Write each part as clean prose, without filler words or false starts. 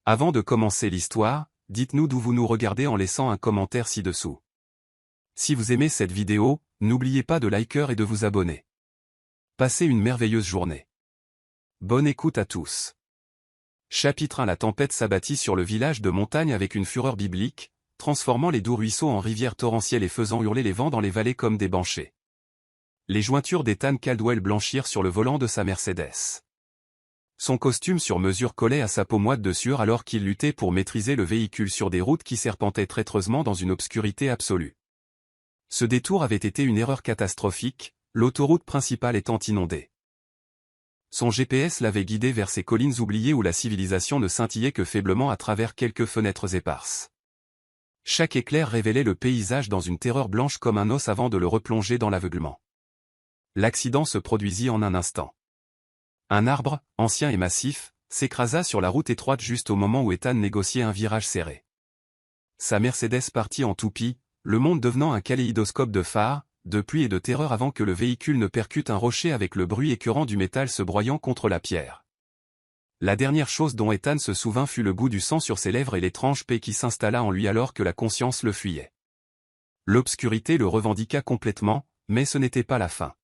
Avant de commencer l'histoire, dites-nous d'où vous nous regardez en laissant un commentaire ci-dessous. Si vous aimez cette vidéo, n'oubliez pas de liker et de vous abonner. Passez une merveilleuse journée. Bonne écoute à tous. Chapitre 1. La tempête s'abattit sur le village de montagne avec une fureur biblique, transformant les doux ruisseaux en rivières torrentielles et faisant hurler les vents dans les vallées comme des banshés. Les jointures d'Ethan Caldwell blanchirent sur le volant de sa Mercedes. Son costume sur mesure collait à sa peau moite de sueur alors qu'il luttait pour maîtriser le véhicule sur des routes qui serpentaient traîtreusement dans une obscurité absolue. Ce détour avait été une erreur catastrophique, l'autoroute principale étant inondée. Son GPS l'avait guidé vers ces collines oubliées où la civilisation ne scintillait que faiblement à travers quelques fenêtres éparses. Chaque éclair révélait le paysage dans une terreur blanche comme un os avant de le replonger dans l'aveuglement. L'accident se produisit en un instant. Un arbre, ancien et massif, s'écrasa sur la route étroite juste au moment où Ethan négociait un virage serré. Sa Mercedes partit en toupie, le monde devenant un kaléidoscope de phares, de pluie et de terreur avant que le véhicule ne percute un rocher avec le bruit écœurant du métal se broyant contre la pierre. La dernière chose dont Ethan se souvint fut le goût du sang sur ses lèvres et l'étrange paix qui s'installa en lui alors que la conscience le fuyait. L'obscurité le revendiqua complètement, mais ce n'était pas la fin.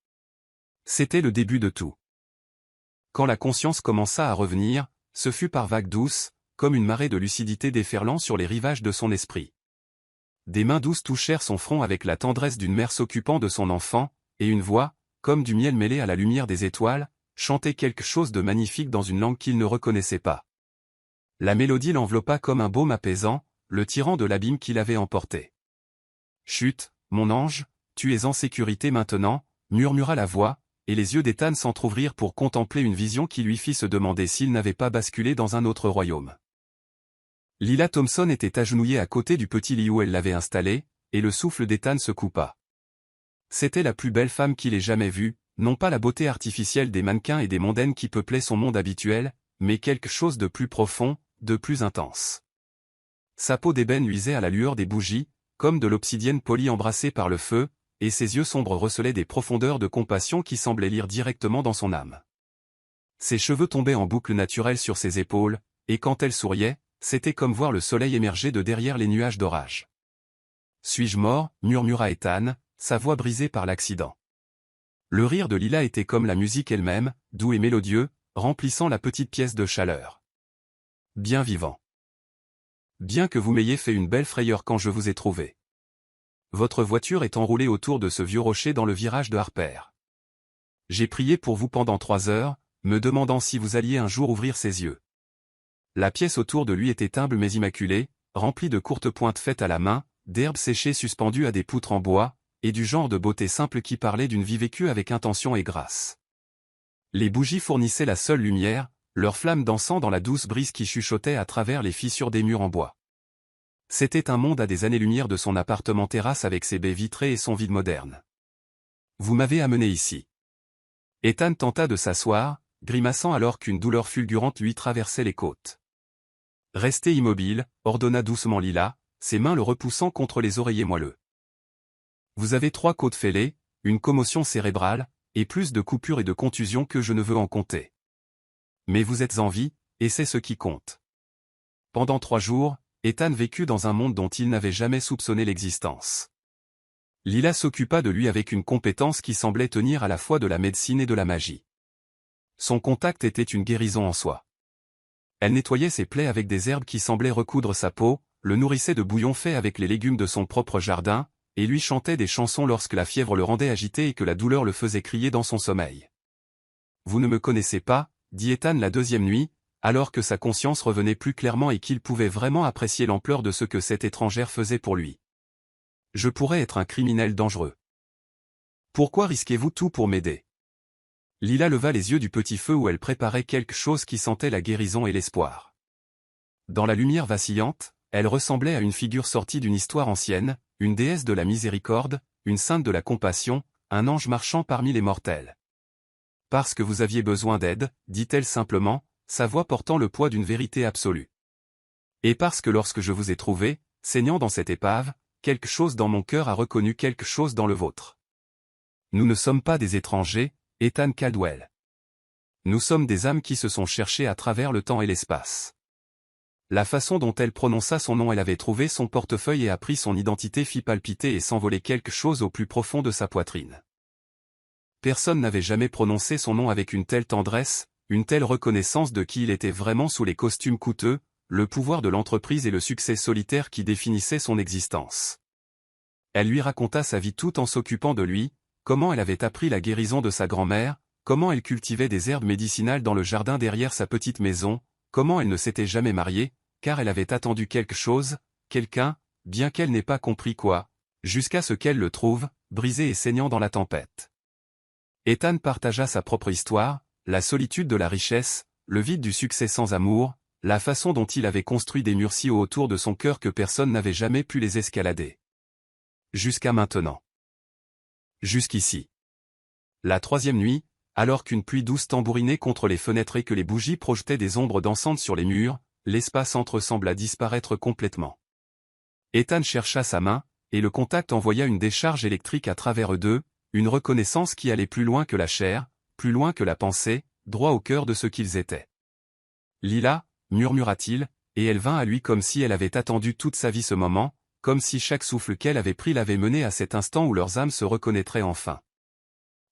C'était le début de tout. Quand la conscience commença à revenir, ce fut par vagues douces, comme une marée de lucidité déferlant sur les rivages de son esprit. Des mains douces touchèrent son front avec la tendresse d'une mère s'occupant de son enfant, et une voix, comme du miel mêlé à la lumière des étoiles, chantait quelque chose de magnifique dans une langue qu'il ne reconnaissait pas. La mélodie l'enveloppa comme un baume apaisant, le tirant de l'abîme qui l'avait emporté. « Chut, mon ange, tu es en sécurité maintenant », murmura la voix, et les yeux d'Ethan s'entr'ouvrirent pour contempler une vision qui lui fit se demander s'il n'avait pas basculé dans un autre royaume. Lila Thompson était agenouillée à côté du petit lit où elle l'avait installé, et le souffle d'Ethan se coupa. C'était la plus belle femme qu'il ait jamais vue, non pas la beauté artificielle des mannequins et des mondaines qui peuplaient son monde habituel, mais quelque chose de plus profond, de plus intense. Sa peau d'ébène luisait à la lueur des bougies, comme de l'obsidienne polie embrassée par le feu, et ses yeux sombres recelaient des profondeurs de compassion qui semblaient lire directement dans son âme. Ses cheveux tombaient en boucles naturelles sur ses épaules, et quand elle souriait, c'était comme voir le soleil émerger de derrière les nuages d'orage. « Suis-je mort » murmura Ethan, sa voix brisée par l'accident. Le rire de Lila était comme la musique elle-même, doux et mélodieux, remplissant la petite pièce de chaleur. « Bien vivant. Bien que vous m'ayez fait une belle frayeur quand je vous ai trouvé. Votre voiture est enroulée autour de ce vieux rocher dans le virage de Harper. J'ai prié pour vous pendant 3 heures, me demandant si vous alliez un jour ouvrir ses yeux. La pièce autour de lui était humble mais immaculée, remplie de courtes pointes faites à la main, d'herbes séchées suspendues à des poutres en bois, et du genre de beauté simple qui parlait d'une vie vécue avec intention et grâce. Les bougies fournissaient la seule lumière, leurs flammes dansant dans la douce brise qui chuchotait à travers les fissures des murs en bois. C'était un monde à des années-lumière de son appartement terrasse avec ses baies vitrées et son vide moderne. Vous m'avez amené ici. Ethan tenta de s'asseoir, grimaçant alors qu'une douleur fulgurante lui traversait les côtes. Restez immobile, ordonna doucement Lila, ses mains le repoussant contre les oreillers moelleux. Vous avez 3 côtes fêlées, une commotion cérébrale, et plus de coupures et de contusions que je ne veux en compter. Mais vous êtes en vie, et c'est ce qui compte. Pendant 3 jours, Ethan vécut dans un monde dont il n'avait jamais soupçonné l'existence. Lila s'occupa de lui avec une compétence qui semblait tenir à la fois de la médecine et de la magie. Son contact était une guérison en soi. Elle nettoyait ses plaies avec des herbes qui semblaient recoudre sa peau, le nourrissait de bouillon fait avec les légumes de son propre jardin, et lui chantait des chansons lorsque la fièvre le rendait agité et que la douleur le faisait crier dans son sommeil. « Vous ne me connaissez pas » dit Ethan la 2e nuit, alors que sa conscience revenait plus clairement et qu'il pouvait vraiment apprécier l'ampleur de ce que cette étrangère faisait pour lui. « Je pourrais être un criminel dangereux. Pourquoi risquez-vous tout pour m'aider » Lila leva les yeux du petit feu où elle préparait quelque chose qui sentait la guérison et l'espoir. Dans la lumière vacillante, elle ressemblait à une figure sortie d'une histoire ancienne, une déesse de la miséricorde, une sainte de la compassion, un ange marchant parmi les mortels. « Parce que vous aviez besoin d'aide, dit-elle simplement, sa voix portant le poids d'une vérité absolue. Et parce que lorsque je vous ai trouvé, saignant dans cette épave, quelque chose dans mon cœur a reconnu quelque chose dans le vôtre. Nous ne sommes pas des étrangers, Ethan Caldwell. Nous sommes des âmes qui se sont cherchées à travers le temps et l'espace. La façon dont elle prononça son nom, elle avait trouvé son portefeuille et appris son identité, fit palpiter et s'envoler quelque chose au plus profond de sa poitrine. Personne n'avait jamais prononcé son nom avec une telle tendresse, une telle reconnaissance de qui il était vraiment sous les costumes coûteux, le pouvoir de l'entreprise et le succès solitaire qui définissaient son existence. Elle lui raconta sa vie tout en s'occupant de lui, comment elle avait appris la guérison de sa grand-mère, comment elle cultivait des herbes médicinales dans le jardin derrière sa petite maison, comment elle ne s'était jamais mariée, car elle avait attendu quelque chose, quelqu'un, bien qu'elle n'ait pas compris quoi, jusqu'à ce qu'elle le trouve, brisé et saignant dans la tempête. Ethan partagea sa propre histoire, la solitude de la richesse, le vide du succès sans amour, la façon dont il avait construit des murs si hauts autour de son cœur que personne n'avait jamais pu les escalader. Jusqu'à maintenant. Jusqu'ici. La troisième nuit, alors qu'une pluie douce tambourinait contre les fenêtres et que les bougies projetaient des ombres dansantes sur les murs, l'espace entre sembla disparaître complètement. Ethan chercha sa main, et le contact envoya une décharge électrique à travers eux deux, une reconnaissance qui allait plus loin que la chair, plus loin que la pensée, droit au cœur de ce qu'ils étaient. Lila, murmura-t-il, et elle vint à lui comme si elle avait attendu toute sa vie ce moment, comme si chaque souffle qu'elle avait pris l'avait mené à cet instant où leurs âmes se reconnaîtraient enfin.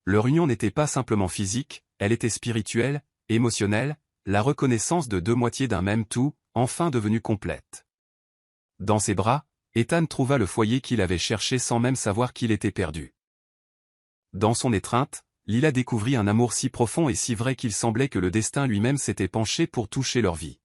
Leur union n'était pas simplement physique, elle était spirituelle, émotionnelle, la reconnaissance de deux moitiés d'un même tout, enfin devenue complète. Dans ses bras, Ethan trouva le foyer qu'il avait cherché sans même savoir qu'il était perdu. Dans son étreinte, Lila découvrit un amour si profond et si vrai qu'il semblait que le destin lui-même s'était penché pour toucher leur vie.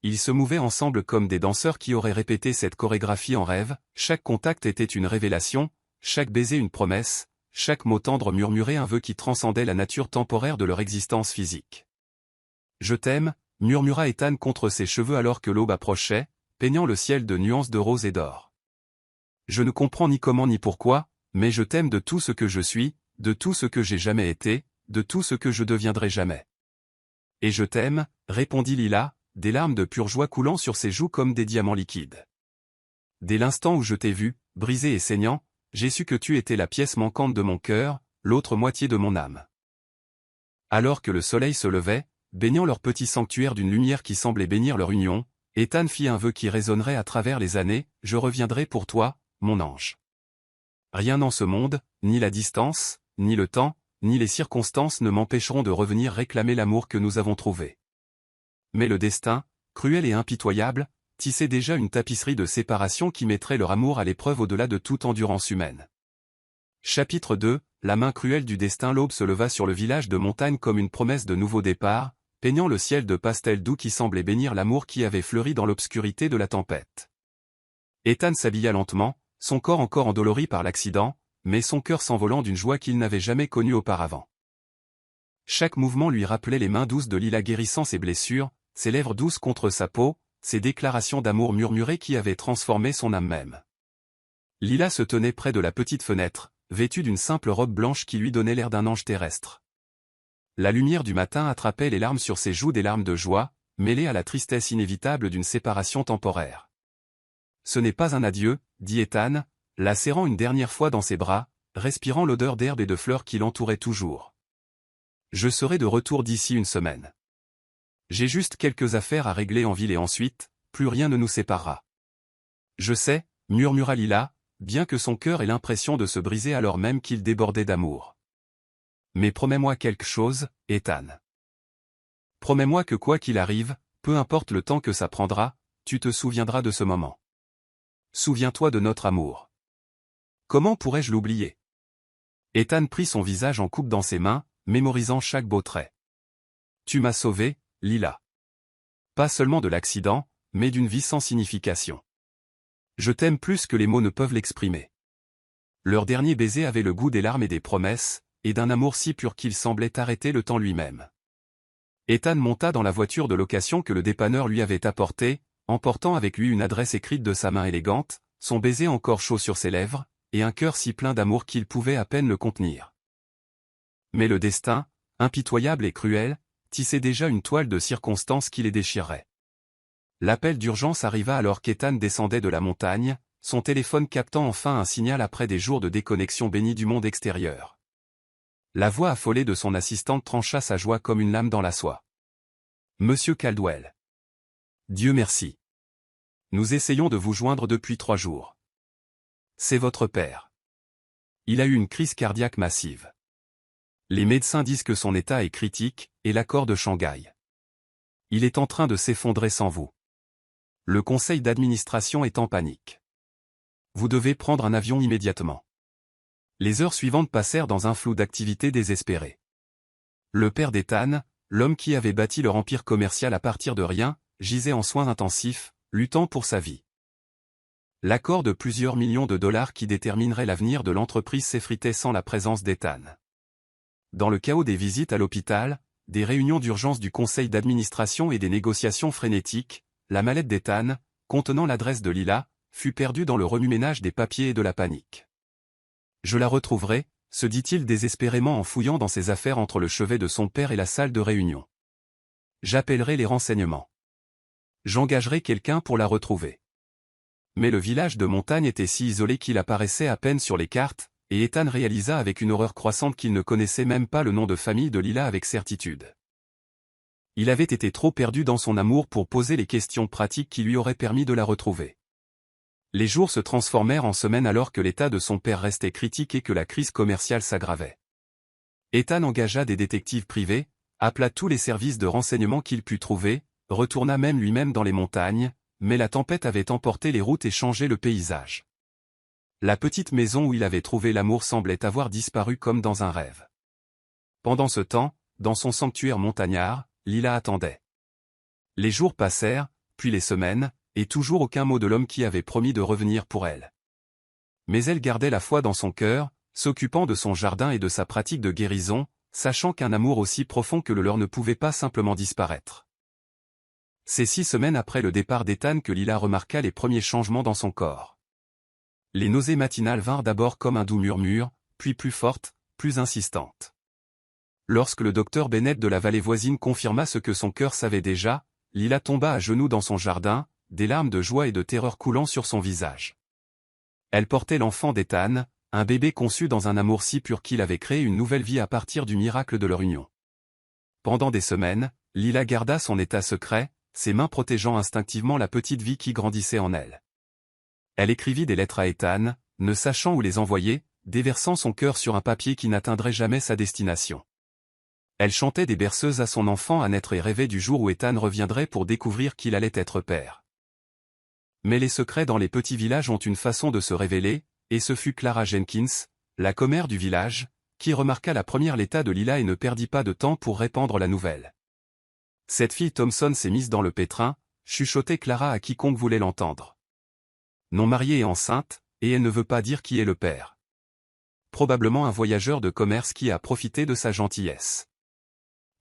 Ils se mouvaient ensemble comme des danseurs qui auraient répété cette chorégraphie en rêve, chaque contact était une révélation, chaque baiser une promesse, chaque mot tendre murmuré un vœu qui transcendait la nature temporaire de leur existence physique. « Je t'aime », murmura Ethan contre ses cheveux alors que l'aube approchait, peignant le ciel de nuances de rose et d'or. « Je ne comprends ni comment ni pourquoi, mais je t'aime de tout ce que je suis, de tout ce que j'ai jamais été, de tout ce que je deviendrai jamais. »« Et je t'aime », répondit Lila, des larmes de pure joie coulant sur ses joues comme des diamants liquides. « Dès l'instant où je t'ai vu, brisé et saignant, j'ai su que tu étais la pièce manquante de mon cœur, l'autre moitié de mon âme. » Alors que le soleil se levait, baignant leur petit sanctuaire d'une lumière qui semblait bénir leur union, Ethan fit un vœu qui résonnerait à travers les années, « Je reviendrai pour toi, mon ange. » Rien en ce monde, ni la distance, ni le temps, ni les circonstances ne m'empêcheront de revenir réclamer l'amour que nous avons trouvé. Mais le destin, cruel et impitoyable, tissait déjà une tapisserie de séparation qui mettrait leur amour à l'épreuve au-delà de toute endurance humaine. Chapitre 2, la main cruelle du destin. L'aube se leva sur le village de montagne comme une promesse de nouveau départ, peignant le ciel de pastel doux qui semblait bénir l'amour qui avait fleuri dans l'obscurité de la tempête. Ethan s'habilla lentement, son corps encore endolori par l'accident, mais son cœur s'envolant d'une joie qu'il n'avait jamais connue auparavant. Chaque mouvement lui rappelait les mains douces de Lila guérissant ses blessures, ses lèvres douces contre sa peau, ses déclarations d'amour murmurées qui avaient transformé son âme même. Lila se tenait près de la petite fenêtre, vêtue d'une simple robe blanche qui lui donnait l'air d'un ange terrestre. La lumière du matin attrapait les larmes sur ses joues, des larmes de joie, mêlées à la tristesse inévitable d'une séparation temporaire. « Ce n'est pas un adieu, » dit Ethan, la serrant une dernière fois dans ses bras, respirant l'odeur d'herbe et de fleurs qui l'entourait toujours. « Je serai de retour d'ici une semaine. J'ai juste quelques affaires à régler en ville et ensuite, plus rien ne nous séparera. »« Je sais, » murmura Lila, bien que son cœur ait l'impression de se briser alors même qu'il débordait d'amour. « Mais promets-moi quelque chose, Ethan. Promets-moi que quoi qu'il arrive, peu importe le temps que ça prendra, tu te souviendras de ce moment. Souviens-toi de notre amour. Comment pourrais-je l'oublier ?» Ethan prit son visage en coupe dans ses mains, mémorisant chaque beau trait. « Tu m'as sauvé, Lila. Pas seulement de l'accident, mais d'une vie sans signification. Je t'aime plus que les mots ne peuvent l'exprimer. » Leur dernier baiser avait le goût des larmes et des promesses, et d'un amour si pur qu'il semblait arrêter le temps lui-même. Ethan monta dans la voiture de location que le dépanneur lui avait apportée, emportant avec lui une adresse écrite de sa main élégante, son baiser encore chaud sur ses lèvres, et un cœur si plein d'amour qu'il pouvait à peine le contenir. Mais le destin, impitoyable et cruel, tissait déjà une toile de circonstances qui les déchirerait. L'appel d'urgence arriva alors qu'Ethan descendait de la montagne, son téléphone captant enfin un signal après des jours de déconnexion bénie du monde extérieur. La voix affolée de son assistante trancha sa joie comme une lame dans la soie. « Monsieur Caldwell. Dieu merci. Nous essayons de vous joindre depuis 3 jours. C'est votre père. Il a eu une crise cardiaque massive. Les médecins disent que son état est critique, et l'accord de Shanghai. Il est en train de s'effondrer sans vous. Le conseil d'administration est en panique. Vous devez prendre un avion immédiatement. Les heures suivantes passèrent dans un flou d'activités désespérées. Le père d'Ethan, l'homme qui avait bâti leur empire commercial à partir de rien, gisait en soins intensifs, luttant pour sa vie. L'accord de plusieurs millions de dollars qui déterminerait l'avenir de l'entreprise s'effritait sans la présence d'Ethan. Dans le chaos des visites à l'hôpital, des réunions d'urgence du conseil d'administration et des négociations frénétiques, la mallette d'Ethan, contenant l'adresse de Lila, fut perdue dans le remue-ménage des papiers et de la panique. Je la retrouverai, se dit-il désespérément en fouillant dans ses affaires entre le chevet de son père et la salle de réunion. J'appellerai les renseignements. J'engagerai quelqu'un pour la retrouver. Mais le village de montagne était si isolé qu'il apparaissait à peine sur les cartes, et Ethan réalisa avec une horreur croissante qu'il ne connaissait même pas le nom de famille de Lila avec certitude. Il avait été trop perdu dans son amour pour poser les questions pratiques qui lui auraient permis de la retrouver. Les jours se transformèrent en semaines alors que l'état de son père restait critique et que la crise commerciale s'aggravait. Ethan engagea des détectives privés, appela tous les services de renseignement qu'il put trouver, retourna même lui-même dans les montagnes, mais la tempête avait emporté les routes et changé le paysage. La petite maison où il avait trouvé l'amour semblait avoir disparu comme dans un rêve. Pendant ce temps, dans son sanctuaire montagnard, Lila attendait. Les jours passèrent, puis les semaines, et toujours aucun mot de l'homme qui avait promis de revenir pour elle. Mais elle gardait la foi dans son cœur, s'occupant de son jardin et de sa pratique de guérison, sachant qu'un amour aussi profond que le leur ne pouvait pas simplement disparaître. C'est 6 semaines après le départ d'Ethan que Lila remarqua les premiers changements dans son corps. Les nausées matinales vinrent d'abord comme un doux murmure, puis plus fortes, plus insistantes. Lorsque le docteur Bennett de la vallée voisine confirma ce que son cœur savait déjà, Lila tomba à genoux dans son jardin, des larmes de joie et de terreur coulant sur son visage. Elle portait l'enfant d'Ethan, un bébé conçu dans un amour si pur qu'il avait créé une nouvelle vie à partir du miracle de leur union. Pendant des semaines, Lila garda son état secret, ses mains protégeant instinctivement la petite vie qui grandissait en elle. Elle écrivit des lettres à Ethan, ne sachant où les envoyer, déversant son cœur sur un papier qui n'atteindrait jamais sa destination. Elle chantait des berceuses à son enfant à naître et rêvait du jour où Ethan reviendrait pour découvrir qu'il allait être père. Mais les secrets dans les petits villages ont une façon de se révéler, et ce fut Clara Jenkins, la commère du village, qui remarqua la première l'état de Lila et ne perdit pas de temps pour répandre la nouvelle. Cette fille Thompson s'est mise dans le pétrin, chuchotait Clara à quiconque voulait l'entendre. Non mariée et enceinte, et elle ne veut pas dire qui est le père. Probablement un voyageur de commerce qui a profité de sa gentillesse.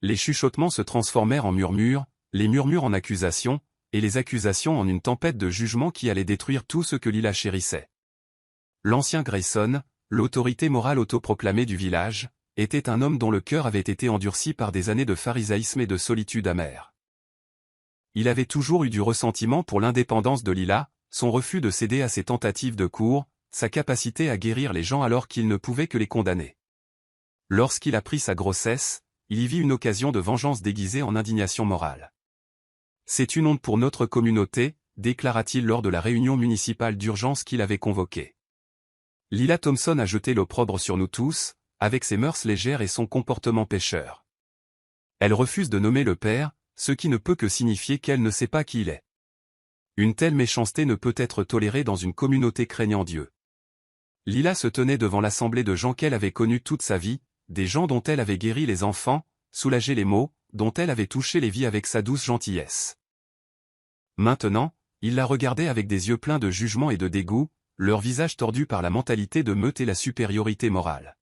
Les chuchotements se transformèrent en murmures, les murmures en accusations, et les accusations en une tempête de jugement qui allait détruire tout ce que Lila chérissait. L'ancien Grayson, l'autorité morale autoproclamée du village, était un homme dont le cœur avait été endurci par des années de pharisaïsme et de solitude amère. Il avait toujours eu du ressentiment pour l'indépendance de Lila, son refus de céder à ses tentatives de cour, sa capacité à guérir les gens alors qu'il ne pouvait que les condamner. Lorsqu'il apprit sa grossesse, il y vit une occasion de vengeance déguisée en indignation morale. « C'est une honte pour notre communauté », déclara-t-il lors de la réunion municipale d'urgence qu'il avait convoquée. Lila Thompson a jeté l'opprobre sur nous tous, avec ses mœurs légères et son comportement pécheur. Elle refuse de nommer le père, ce qui ne peut que signifier qu'elle ne sait pas qui il est. Une telle méchanceté ne peut être tolérée dans une communauté craignant Dieu. Lila se tenait devant l'assemblée de gens qu'elle avait connus toute sa vie, des gens dont elle avait guéri les enfants, soulagé les maux, dont elle avait touché les vies avec sa douce gentillesse. Maintenant, il la regardait avec des yeux pleins de jugement et de dégoût, leur visage tordu par la mentalité de meute et la supériorité morale.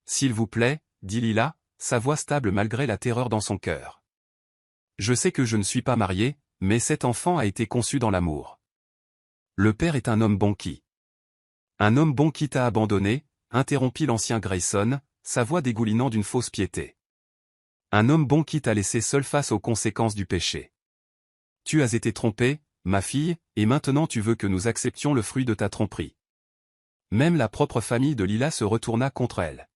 « S'il vous plaît, » dit Lila, sa voix stable malgré la terreur dans son cœur. « Je sais que je ne suis pas mariée, mais cet enfant a été conçu dans l'amour. Le père est un homme bon qui. » « Un homme bon qui t'a abandonné, » interrompit l'ancien Grayson, sa voix dégoulinant d'une fausse piété. « Un homme bon qui t'a laissé seul face aux conséquences du péché. Tu as été trompée, ma fille, et maintenant tu veux que nous acceptions le fruit de ta tromperie. » Même la propre famille de Lila se retourna contre elle.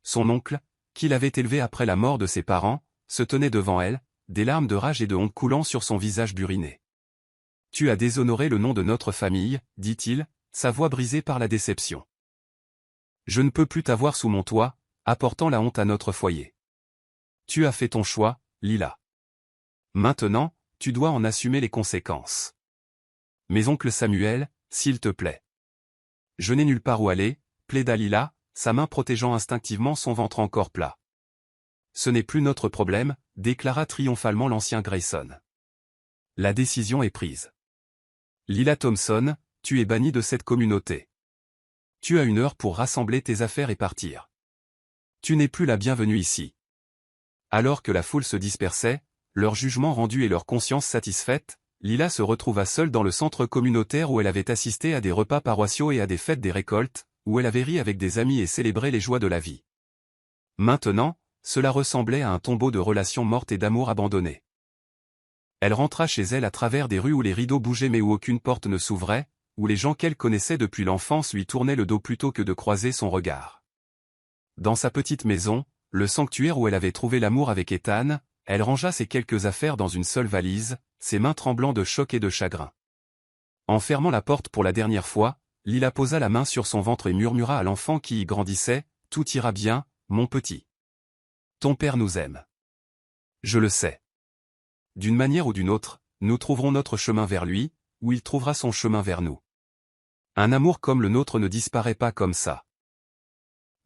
Son oncle, qui l'avait élevée après la mort de ses parents, se tenait devant elle, des larmes de rage et de honte coulant sur son visage buriné. « Tu as déshonoré le nom de notre famille, dit-il, sa voix brisée par la déception. Je ne peux plus t'avoir sous mon toit, apportant la honte à notre foyer. Tu as fait ton choix, Lila. Maintenant, tu dois en assumer les conséquences. Mais oncle Samuel, s'il te plaît. Je n'ai nulle part où aller, plaida Lila, sa main protégeant instinctivement son ventre encore plat. Ce n'est plus notre problème, déclara triomphalement l'ancien Grayson. La décision est prise. Lila Thompson, tu es bannie de cette communauté. Tu as 1 heure pour rassembler tes affaires et partir. Tu n'es plus la bienvenue ici. Alors que la foule se dispersait, leur jugement rendu et leur conscience satisfaite, Lila se retrouva seule dans le centre communautaire où elle avait assisté à des repas paroissiaux et à des fêtes des récoltes, où elle avait ri avec des amis et célébré les joies de la vie. Maintenant, cela ressemblait à un tombeau de relations mortes et d'amour abandonnées. Elle rentra chez elle à travers des rues où les rideaux bougeaient mais où aucune porte ne s'ouvrait, où les gens qu'elle connaissait depuis l'enfance lui tournaient le dos plutôt que de croiser son regard. Dans sa petite maison, le sanctuaire où elle avait trouvé l'amour avec Ethan, elle rangea ses quelques affaires dans une seule valise, ses mains tremblant de choc et de chagrin. En fermant la porte pour la dernière fois, Lila posa la main sur son ventre et murmura à l'enfant qui y grandissait, « Tout ira bien, mon petit. Ton père nous aime. Je le sais. D'une manière ou d'une autre, nous trouverons notre chemin vers lui, ou il trouvera son chemin vers nous. Un amour comme le nôtre ne disparaît pas comme ça. »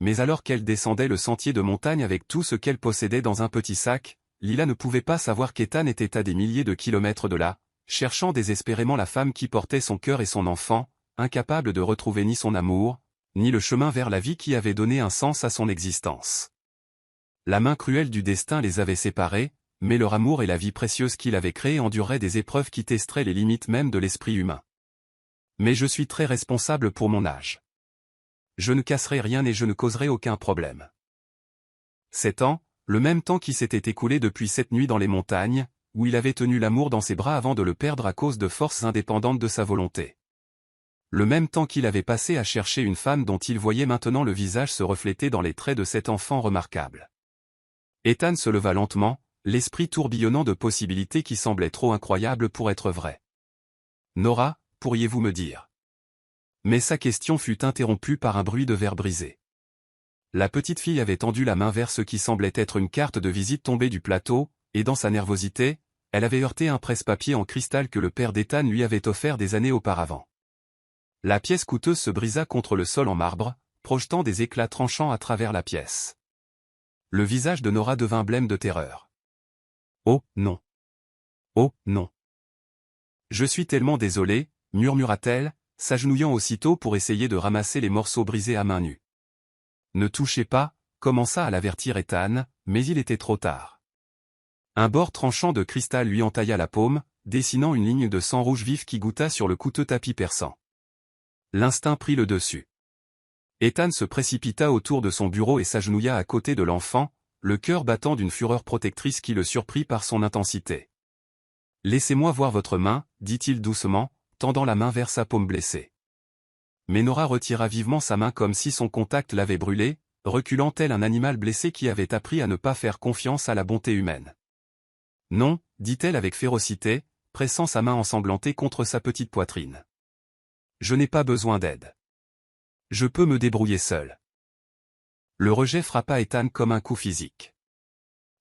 Mais alors qu'elle descendait le sentier de montagne avec tout ce qu'elle possédait dans un petit sac, Lila ne pouvait pas savoir qu'Ethan était à des milliers de kilomètres de là, cherchant désespérément la femme qui portait son cœur et son enfant, incapable de retrouver ni son amour, ni le chemin vers la vie qui avait donné un sens à son existence. La main cruelle du destin les avait séparés, mais leur amour et la vie précieuse qu'il avait créée endureraient des épreuves qui testeraient les limites même de l'esprit humain. Mais je suis très responsable pour mon âge. Je ne casserai rien et je ne causerai aucun problème. 7 ans, le même temps qui s'était écoulé depuis cette nuit dans les montagnes, où il avait tenu l'amour dans ses bras avant de le perdre à cause de forces indépendantes de sa volonté. Le même temps qu'il avait passé à chercher une femme dont il voyait maintenant le visage se refléter dans les traits de cet enfant remarquable. Ethan se leva lentement, l'esprit tourbillonnant de possibilités qui semblaient trop incroyables pour être vraies. « Nora, pourriez-vous me dire ?» Mais sa question fut interrompue par un bruit de verre brisé. La petite fille avait tendu la main vers ce qui semblait être une carte de visite tombée du plateau, et dans sa nervosité, elle avait heurté un presse-papier en cristal que le père d'Ethan lui avait offert des années auparavant. La pièce coûteuse se brisa contre le sol en marbre, projetant des éclats tranchants à travers la pièce. Le visage de Nora devint blême de terreur. « Oh, non. Oh, non. Je suis tellement désolée, murmura-t-elle, s'agenouillant aussitôt pour essayer de ramasser les morceaux brisés à main nue. Ne touchez pas, commença à l'avertir Ethan, mais il était trop tard. Un bord tranchant de cristal lui entailla la paume, dessinant une ligne de sang rouge vif qui goûta sur le coûteux tapis perçant. L'instinct prit le dessus. Ethan se précipita autour de son bureau et s'agenouilla à côté de l'enfant, le cœur battant d'une fureur protectrice qui le surprit par son intensité. « Laissez-moi voir votre main, dit-il doucement, tendant la main vers sa paume blessée. Mais Nora retira vivement sa main comme si son contact l'avait brûlée, reculant tel un animal blessé qui avait appris à ne pas faire confiance à la bonté humaine. « Non, dit-elle avec férocité, pressant sa main ensanglantée contre sa petite poitrine. Je n'ai pas besoin d'aide. Je peux me débrouiller seule. » Le rejet frappa Ethan comme un coup physique.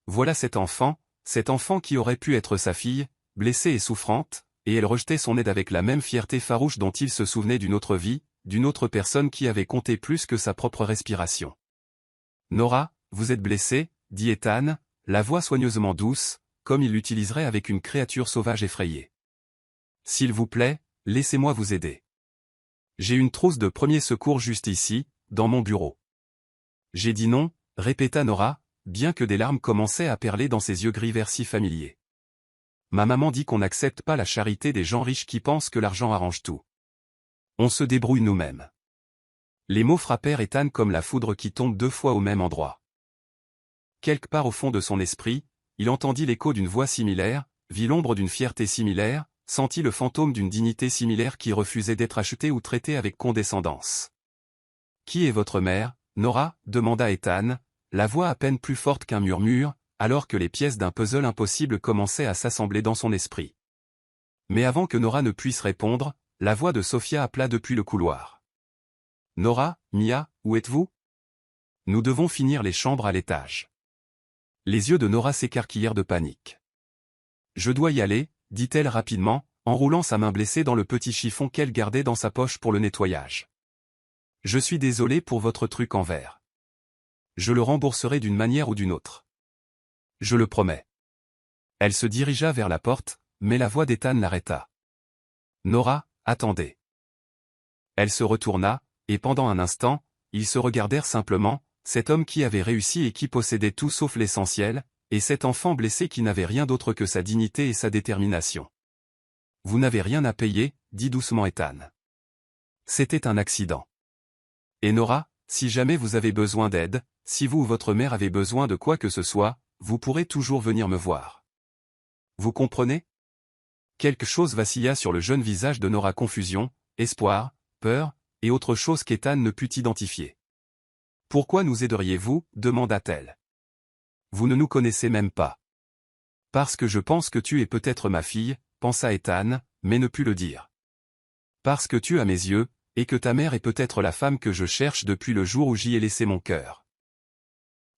Voilà cet enfant qui aurait pu être sa fille, blessée et souffrante, et elle rejetait son aide avec la même fierté farouche dont il se souvenait d'une autre vie, d'une autre personne qui avait compté plus que sa propre respiration. « Nora, vous êtes blessée, dit Ethan, la voix soigneusement douce, comme il l'utiliserait avec une créature sauvage effrayée. « S'il vous plaît, laissez-moi vous aider. J'ai une trousse de premiers secours juste ici, dans mon bureau. » J'ai dit non, répéta Nora, bien que des larmes commençaient à perler dans ses yeux gris vert si familiers. Ma maman dit qu'on n'accepte pas la charité des gens riches qui pensent que l'argent arrange tout. On se débrouille nous-mêmes. Les mots frappèrent Ethan comme la foudre qui tombe 2 fois au même endroit. Quelque part au fond de son esprit, il entendit l'écho d'une voix similaire, vit l'ombre d'une fierté similaire, sentit le fantôme d'une dignité similaire qui refusait d'être achetée ou traitée avec condescendance. « Qui est votre mère, Nora » demanda Ethan, la voix à peine plus forte qu'un murmure, alors que les pièces d'un puzzle impossible commençaient à s'assembler dans son esprit. Mais avant que Nora ne puisse répondre, la voix de Sophia appela depuis le couloir. « Nora, Mia, où êtes-vous ? Nous devons finir les chambres à l'étage. » Les yeux de Nora s'écarquillèrent de panique. « Je dois y aller, » dit-elle rapidement, enroulant sa main blessée dans le petit chiffon qu'elle gardait dans sa poche pour le nettoyage. « Je suis désolée pour votre truc en verre. Je le rembourserai d'une manière ou d'une autre. Je le promets. » Elle se dirigea vers la porte, mais la voix d'Ethan l'arrêta. « Nora, attendez. » Elle se retourna, et pendant un instant, ils se regardèrent simplement, cet homme qui avait réussi et qui possédait tout sauf l'essentiel, et cet enfant blessé qui n'avait rien d'autre que sa dignité et sa détermination. « Vous n'avez rien à payer, » dit doucement Ethan. « C'était un accident. Et Nora, si jamais vous avez besoin d'aide, si vous ou votre mère avez besoin de quoi que ce soit, vous pourrez toujours venir me voir. Vous comprenez ? » Quelque chose vacilla sur le jeune visage de Nora, confusion, espoir, peur, et autre chose qu'Ethan ne put identifier. « Pourquoi nous aideriez-vous ? » demanda-t-elle. « Vous ne nous connaissez même pas. »« Parce que je pense que tu es peut-être ma fille, » pensa Ethan, mais ne put le dire. « Parce que tu as mes yeux, et que ta mère est peut-être la femme que je cherche depuis le jour où j'y ai laissé mon cœur. »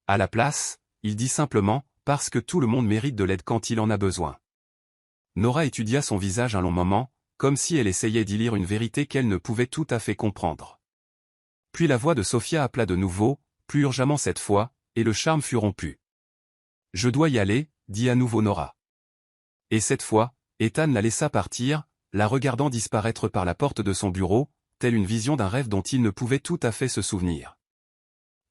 À la place, il dit simplement, « Parce que tout le monde mérite de l'aide quand il en a besoin. » Nora étudia son visage un long moment, comme si elle essayait d'y lire une vérité qu'elle ne pouvait tout à fait comprendre. Puis la voix de Sophia appela de nouveau, plus urgemment cette fois, et le charme fut rompu. « Je dois y aller, » dit à nouveau Nora. Et cette fois, Ethan la laissa partir, la regardant disparaître par la porte de son bureau, telle une vision d'un rêve dont il ne pouvait tout à fait se souvenir.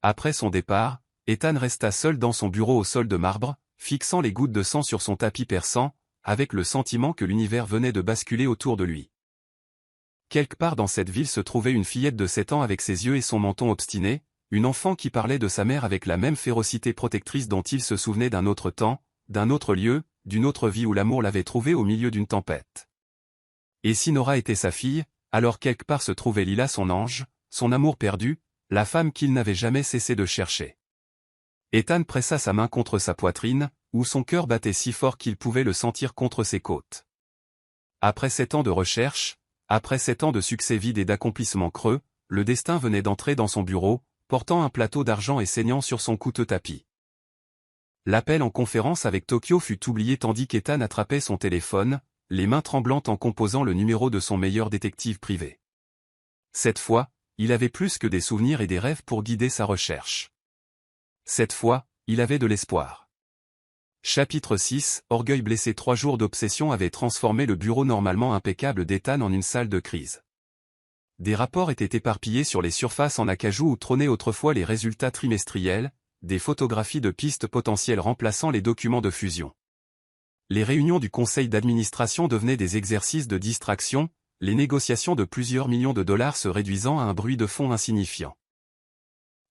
Après son départ, Ethan resta seul dans son bureau au sol de marbre, fixant les gouttes de sang sur son tapis perçant, avec le sentiment que l'univers venait de basculer autour de lui. Quelque part dans cette ville se trouvait une fillette de 7 ans avec ses yeux et son menton obstiné, une enfant qui parlait de sa mère avec la même férocité protectrice dont il se souvenait d'un autre temps, d'un autre lieu, d'une autre vie où l'amour l'avait trouvée au milieu d'une tempête. Et si Nora était sa fille, alors quelque part se trouvait Lila son ange, son amour perdu, la femme qu'il n'avait jamais cessé de chercher. Ethan pressa sa main contre sa poitrine, où son cœur battait si fort qu'il pouvait le sentir contre ses côtes. Après 7 ans de recherche, après 7 ans de succès vides et d'accomplissements creux, le destin venait d'entrer dans son bureau, portant un plateau d'argent et saignant sur son coûteux tapis. L'appel en conférence avec Tokyo fut oublié tandis qu'Ethan attrapait son téléphone, les mains tremblantes en composant le numéro de son meilleur détective privé. Cette fois, il avait plus que des souvenirs et des rêves pour guider sa recherche. Cette fois, il avait de l'espoir. Chapitre 6, Orgueil blessé. 3 jours d'obsession avaient transformé le bureau normalement impeccable d'Ethan en une salle de crise. Des rapports étaient éparpillés sur les surfaces en acajou où trônaient autrefois les résultats trimestriels, des photographies de pistes potentielles remplaçant les documents de fusion. Les réunions du conseil d'administration devenaient des exercices de distraction, les négociations de plusieurs millions de dollars se réduisant à un bruit de fond insignifiant.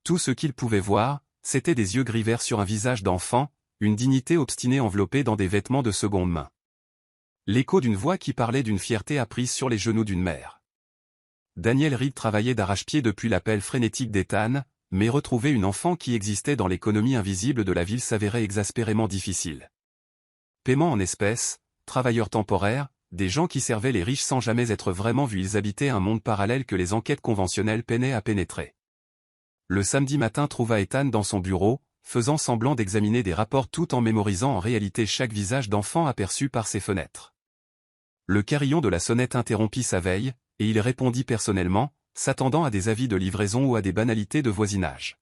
Tout ce qu'il pouvait voir, c'était des yeux gris verts sur un visage d'enfant, une dignité obstinée enveloppée dans des vêtements de seconde main. L'écho d'une voix qui parlait d'une fierté apprise sur les genoux d'une mère. Daniel Reed travaillait d'arrache-pied depuis l'appel frénétique d'Ethan, mais retrouver une enfant qui existait dans l'économie invisible de la ville s'avérait exaspérément difficile. Paiement en espèces, travailleurs temporaires, des gens qui servaient les riches sans jamais être vraiment vus, ils habitaient un monde parallèle que les enquêtes conventionnelles peinaient à pénétrer. Le samedi matin trouva Ethan dans son bureau, faisant semblant d'examiner des rapports tout en mémorisant en réalité chaque visage d'enfant aperçu par ses fenêtres. Le carillon de la sonnette interrompit sa veille, et il répondit personnellement, s'attendant à des avis de livraison ou à des banalités de voisinage.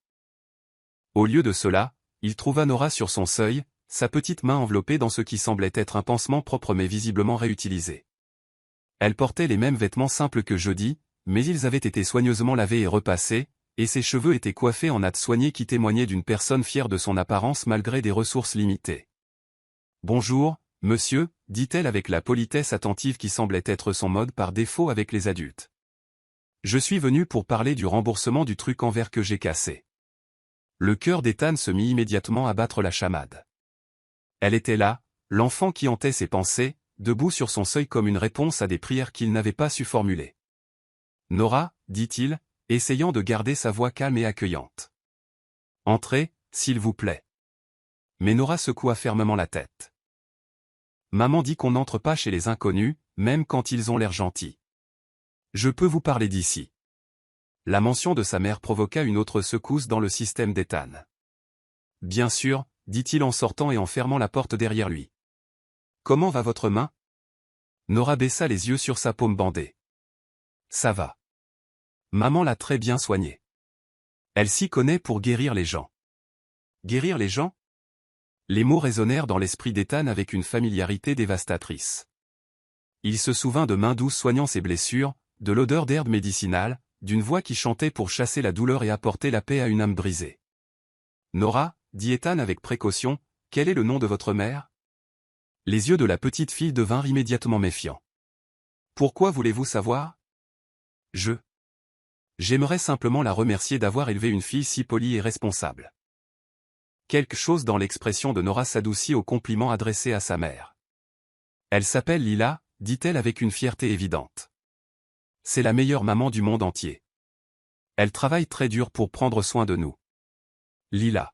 Au lieu de cela, il trouva Nora sur son seuil, sa petite main enveloppée dans ce qui semblait être un pansement propre mais visiblement réutilisé. Elle portait les mêmes vêtements simples que jeudi, mais ils avaient été soigneusement lavés et repassés, et ses cheveux étaient coiffés en nattes soignées qui témoignaient d'une personne fière de son apparence malgré des ressources limitées. « Bonjour, monsieur », dit-elle avec la politesse attentive qui semblait être son mode par défaut avec les adultes. « Je suis venu pour parler du remboursement du truc en verre que j'ai cassé. » Le cœur d'Ethan se mit immédiatement à battre la chamade. Elle était là, l'enfant qui hantait ses pensées, debout sur son seuil comme une réponse à des prières qu'il n'avait pas su formuler. « Nora, » dit-il, essayant de garder sa voix calme et accueillante. « Entrez, s'il vous plaît. » Mais Nora secoua fermement la tête. Maman dit qu'on n'entre pas chez les inconnus, même quand ils ont l'air gentils. Je peux vous parler d'ici. La mention de sa mère provoqua une autre secousse dans le système d'Ethan. Bien sûr, dit-il en sortant et en fermant la porte derrière lui. Comment va votre main? Nora baissa les yeux sur sa paume bandée. Ça va. Maman l'a très bien soignée. Elle s'y connaît pour guérir les gens. Guérir les gens? Les mots résonnèrent dans l'esprit d'Ethan avec une familiarité dévastatrice. Il se souvint de mains douces soignant ses blessures, de l'odeur d'herbe médicinale, d'une voix qui chantait pour chasser la douleur et apporter la paix à une âme brisée. Nora, dit Ethan avec précaution, quel est le nom de votre mère? Les yeux de la petite fille devinrent immédiatement méfiants. Pourquoi voulez-vous savoir? J'aimerais simplement la remercier d'avoir élevé une fille si polie et responsable. Quelque chose dans l'expression de Nora s'adoucit au compliment adressé à sa mère. Elle s'appelle Lila, dit-elle avec une fierté évidente. C'est la meilleure maman du monde entier. Elle travaille très dur pour prendre soin de nous. Lila.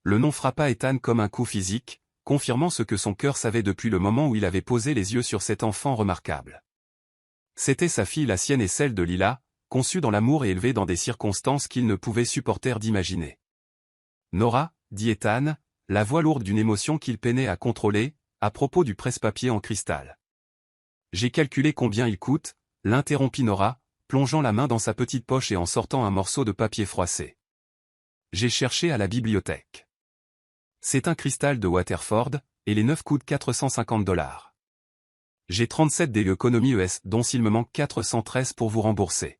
Le nom frappa Ethan comme un coup physique, confirmant ce que son cœur savait depuis le moment où il avait posé les yeux sur cet enfant remarquable. C'était sa fille, la sienne et celle de Lila, conçue dans l'amour et élevée dans des circonstances qu'il ne pouvait supporter d'imaginer. Nora, dit Ethan, la voix lourde d'une émotion qu'il peinait à contrôler, à propos du presse-papier en cristal. J'ai calculé combien il coûte, l'interrompit Nora, plongeant la main dans sa petite poche et en sortant un morceau de papier froissé. J'ai cherché à la bibliothèque. C'est un cristal de Waterford, et les 9 coûtent $450. J'ai 37 d'économie ES, dont s'il me manque 413 pour vous rembourser.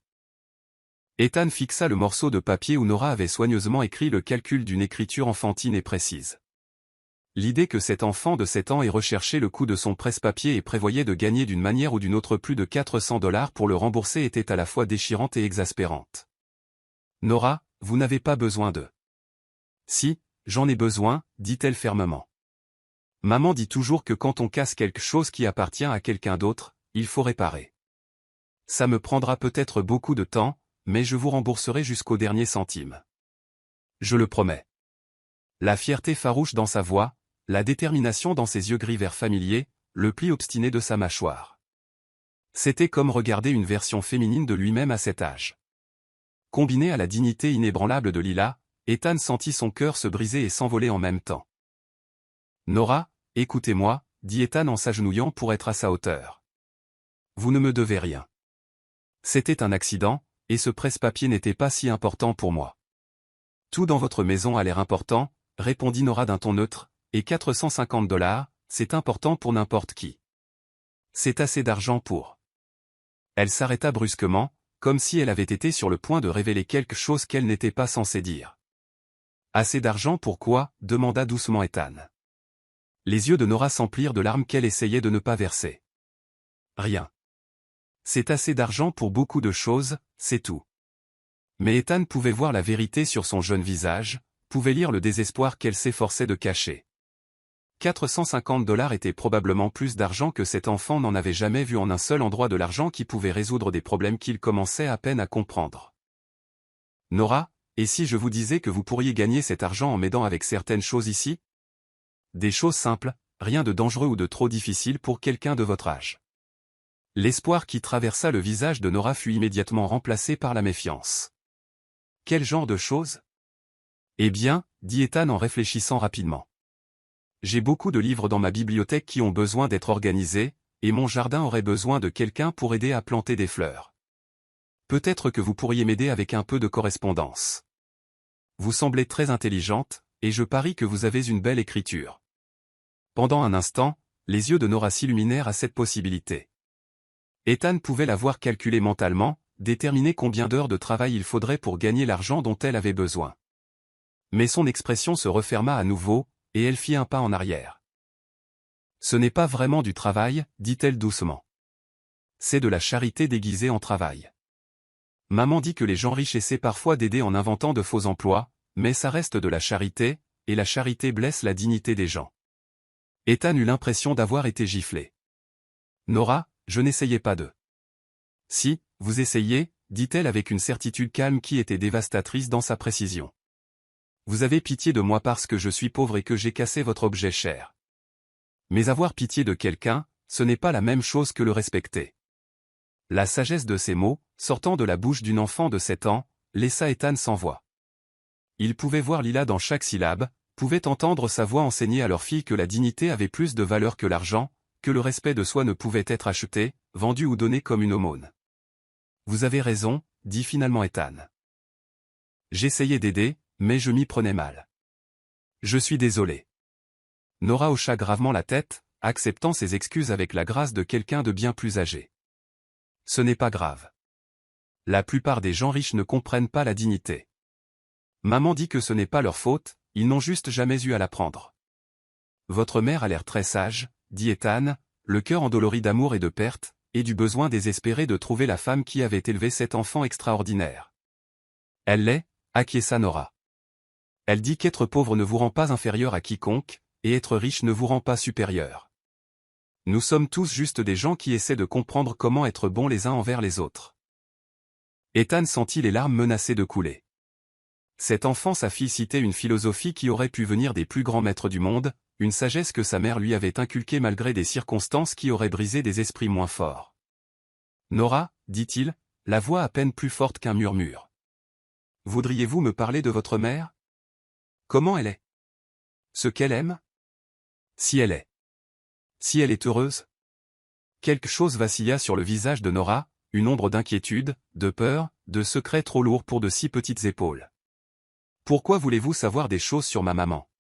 Ethan fixa le morceau de papier où Nora avait soigneusement écrit le calcul d'une écriture enfantine et précise. L'idée que cet enfant de 7 ans ait recherché le coût de son presse-papier et prévoyait de gagner d'une manière ou d'une autre plus de $400 pour le rembourser était à la fois déchirante et exaspérante. Nora, vous n'avez pas besoin de... Si, j'en ai besoin, dit-elle fermement. Maman dit toujours que quand on casse quelque chose qui appartient à quelqu'un d'autre, il faut réparer. Ça me prendra peut-être beaucoup de temps, mais je vous rembourserai jusqu'au dernier centime. Je le promets. La fierté farouche dans sa voix, la détermination dans ses yeux gris-vert familiers, le pli obstiné de sa mâchoire. C'était comme regarder une version féminine de lui-même à cet âge. Combiné à la dignité inébranlable de Lila, Ethan sentit son cœur se briser et s'envoler en même temps. Nora, écoutez-moi, dit Ethan en s'agenouillant pour être à sa hauteur. Vous ne me devez rien. C'était un accident, et ce presse-papier n'était pas si important pour moi. Tout dans votre maison a l'air important, répondit Nora d'un ton neutre, et $450, c'est important pour n'importe qui. C'est assez d'argent pour... Elle s'arrêta brusquement, comme si elle avait été sur le point de révéler quelque chose qu'elle n'était pas censée dire. Assez d'argent pour quoi? Demanda doucement Ethan. Les yeux de Nora s'emplirent de larmes qu'elle essayait de ne pas verser. Rien. C'est assez d'argent pour beaucoup de choses, c'est tout. Mais Ethan pouvait voir la vérité sur son jeune visage, pouvait lire le désespoir qu'elle s'efforçait de cacher. $450 était probablement plus d'argent que cet enfant n'en avait jamais vu en un seul endroit, de l'argent qui pouvait résoudre des problèmes qu'il commençait à peine à comprendre. Nora, et si je vous disais que vous pourriez gagner cet argent en m'aidant avec certaines choses ici? Des choses simples, rien de dangereux ou de trop difficile pour quelqu'un de votre âge. L'espoir qui traversa le visage de Nora fut immédiatement remplacé par la méfiance. Quel genre de choses? Eh bien, dit Ethan en réfléchissant rapidement. J'ai beaucoup de livres dans ma bibliothèque qui ont besoin d'être organisés, et mon jardin aurait besoin de quelqu'un pour aider à planter des fleurs. Peut-être que vous pourriez m'aider avec un peu de correspondance. Vous semblez très intelligente, et je parie que vous avez une belle écriture. Pendant un instant, les yeux de Nora s'illuminèrent à cette possibilité. Ethan pouvait la voir calculer mentalement, déterminer combien d'heures de travail il faudrait pour gagner l'argent dont elle avait besoin. Mais son expression se referma à nouveau, et elle fit un pas en arrière. Ce n'est pas vraiment du travail, dit-elle doucement. C'est de la charité déguisée en travail. Maman dit que les gens riches essaient parfois d'aider en inventant de faux emplois, mais ça reste de la charité, et la charité blesse la dignité des gens. Ethan eut l'impression d'avoir été giflé. Nora, je n'essayais pas de... Si, vous essayez, dit-elle avec une certitude calme qui était dévastatrice dans sa précision. Vous avez pitié de moi parce que je suis pauvre et que j'ai cassé votre objet cher. Mais avoir pitié de quelqu'un, ce n'est pas la même chose que le respecter. La sagesse de ces mots, sortant de la bouche d'une enfant de 7 ans, laissa Ethan sans voix. Il pouvait voir Lila dans chaque syllabe, pouvait entendre sa voix enseigner à leur fille que la dignité avait plus de valeur que l'argent, que le respect de soi ne pouvait être acheté, vendu ou donné comme une aumône. Vous avez raison, dit finalement Ethan. J'essayais d'aider, mais je m'y prenais mal. Je suis désolé. Nora hocha gravement la tête, acceptant ses excuses avec la grâce de quelqu'un de bien plus âgé. Ce n'est pas grave. La plupart des gens riches ne comprennent pas la dignité. Maman dit que ce n'est pas leur faute, ils n'ont juste jamais eu à l'apprendre. Votre mère a l'air très sage, dit Ethan, le cœur endolori d'amour et de perte, et du besoin désespéré de trouver la femme qui avait élevé cet enfant extraordinaire. Elle l'est, acquiesça Nora. Elle dit qu'être pauvre ne vous rend pas inférieur à quiconque, et être riche ne vous rend pas supérieur. Nous sommes tous juste des gens qui essaient de comprendre comment être bons les uns envers les autres. Ethan sentit les larmes menacées de couler. Cet enfant sa fille citait une philosophie qui aurait pu venir des plus grands maîtres du monde, une sagesse que sa mère lui avait inculquée malgré des circonstances qui auraient brisé des esprits moins forts. Nora, dit-il, la voix à peine plus forte qu'un murmure. Voudriez-vous me parler de votre mère? Comment elle est? Ce qu'elle aime? Si elle est. Si elle est heureuse? Quelque chose vacilla sur le visage de Nora, une ombre d'inquiétude, de peur, de secret trop lourd pour de si petites épaules. Pourquoi voulez-vous savoir des choses sur ma maman?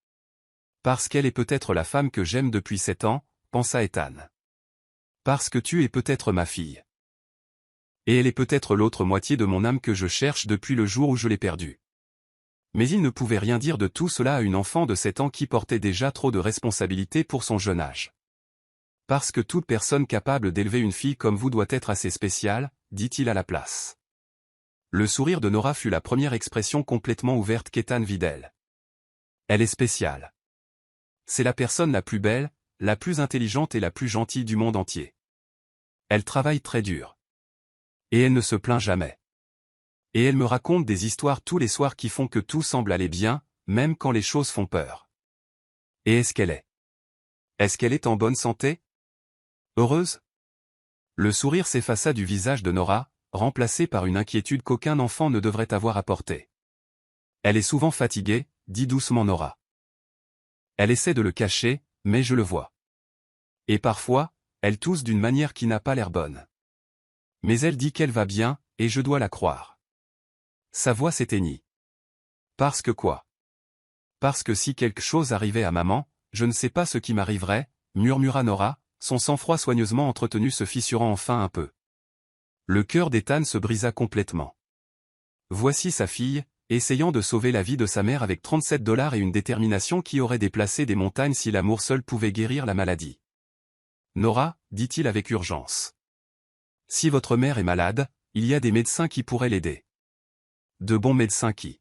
Parce qu'elle est peut-être la femme que j'aime depuis 7 ans, pensa Ethan. Parce que tu es peut-être ma fille. Et elle est peut-être l'autre moitié de mon âme que je cherche depuis le jour où je l'ai perdue. Mais il ne pouvait rien dire de tout cela à une enfant de 7 ans qui portait déjà trop de responsabilités pour son jeune âge. Parce que toute personne capable d'élever une fille comme vous doit être assez spéciale, dit-il à la place. Le sourire de Nora fut la première expression complètement ouverte qu'Ethan vit d'elle. Elle est spéciale. C'est la personne la plus belle, la plus intelligente et la plus gentille du monde entier. Elle travaille très dur. Et elle ne se plaint jamais. Et elle me raconte des histoires tous les soirs qui font que tout semble aller bien, même quand les choses font peur. Et est-ce qu'elle est? Est-ce qu'elle est en bonne santé? Heureuse? Le sourire s'effaça du visage de Nora, remplacé par une inquiétude qu'aucun enfant ne devrait avoir à porter. Elle est souvent fatiguée, dit doucement Nora. Elle essaie de le cacher, mais je le vois. Et parfois, elle tousse d'une manière qui n'a pas l'air bonne. Mais elle dit qu'elle va bien, et je dois la croire. Sa voix s'éteignit. Parce que quoi? Parce que si quelque chose arrivait à maman, je ne sais pas ce qui m'arriverait, murmura Nora, son sang-froid soigneusement entretenu se fissurant enfin un peu. Le cœur d'Ethan se brisa complètement. Voici sa fille, essayant de sauver la vie de sa mère avec $37 et une détermination qui aurait déplacé des montagnes si l'amour seul pouvait guérir la maladie. Nora, dit-il avec urgence. Si votre mère est malade, il y a des médecins qui pourraient l'aider. De bons médecins qui.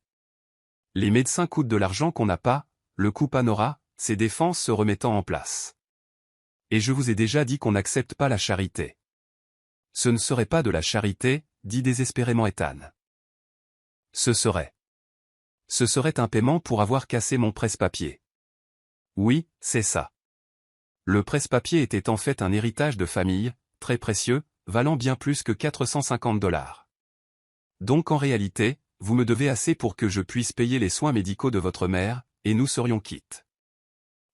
Les médecins coûtent de l'argent qu'on n'a pas, le coupa Nora, ses défenses se remettant en place. Et je vous ai déjà dit qu'on n'accepte pas la charité. Ce ne serait pas de la charité, dit désespérément Ethan. Ce serait. Ce serait un paiement pour avoir cassé mon presse-papier. Oui, c'est ça. Le presse-papier était en fait un héritage de famille, très précieux, valant bien plus que $450. Donc en réalité, vous me devez assez pour que je puisse payer les soins médicaux de votre mère, et nous serions quittes.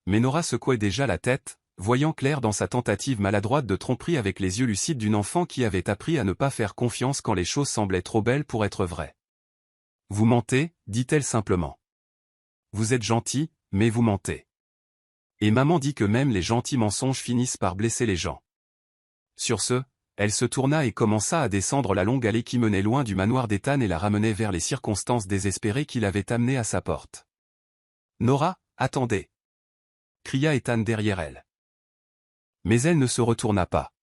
Mais Nora secouait déjà la tête, voyant clair dans sa tentative maladroite de tromperie avec les yeux lucides d'une enfant qui avait appris à ne pas faire confiance quand les choses semblaient trop belles pour être vraies. Vous mentez, dit-elle simplement. Vous êtes gentil, mais vous mentez. Et maman dit que même les gentils mensonges finissent par blesser les gens. Sur ce, elle se tourna et commença à descendre la longue allée qui menait loin du manoir d'Ethan et la ramenait vers les circonstances désespérées qui l'avaient amenée à sa porte. Nora, attendez! Cria Ethan derrière elle. Mais elle ne se retourna pas.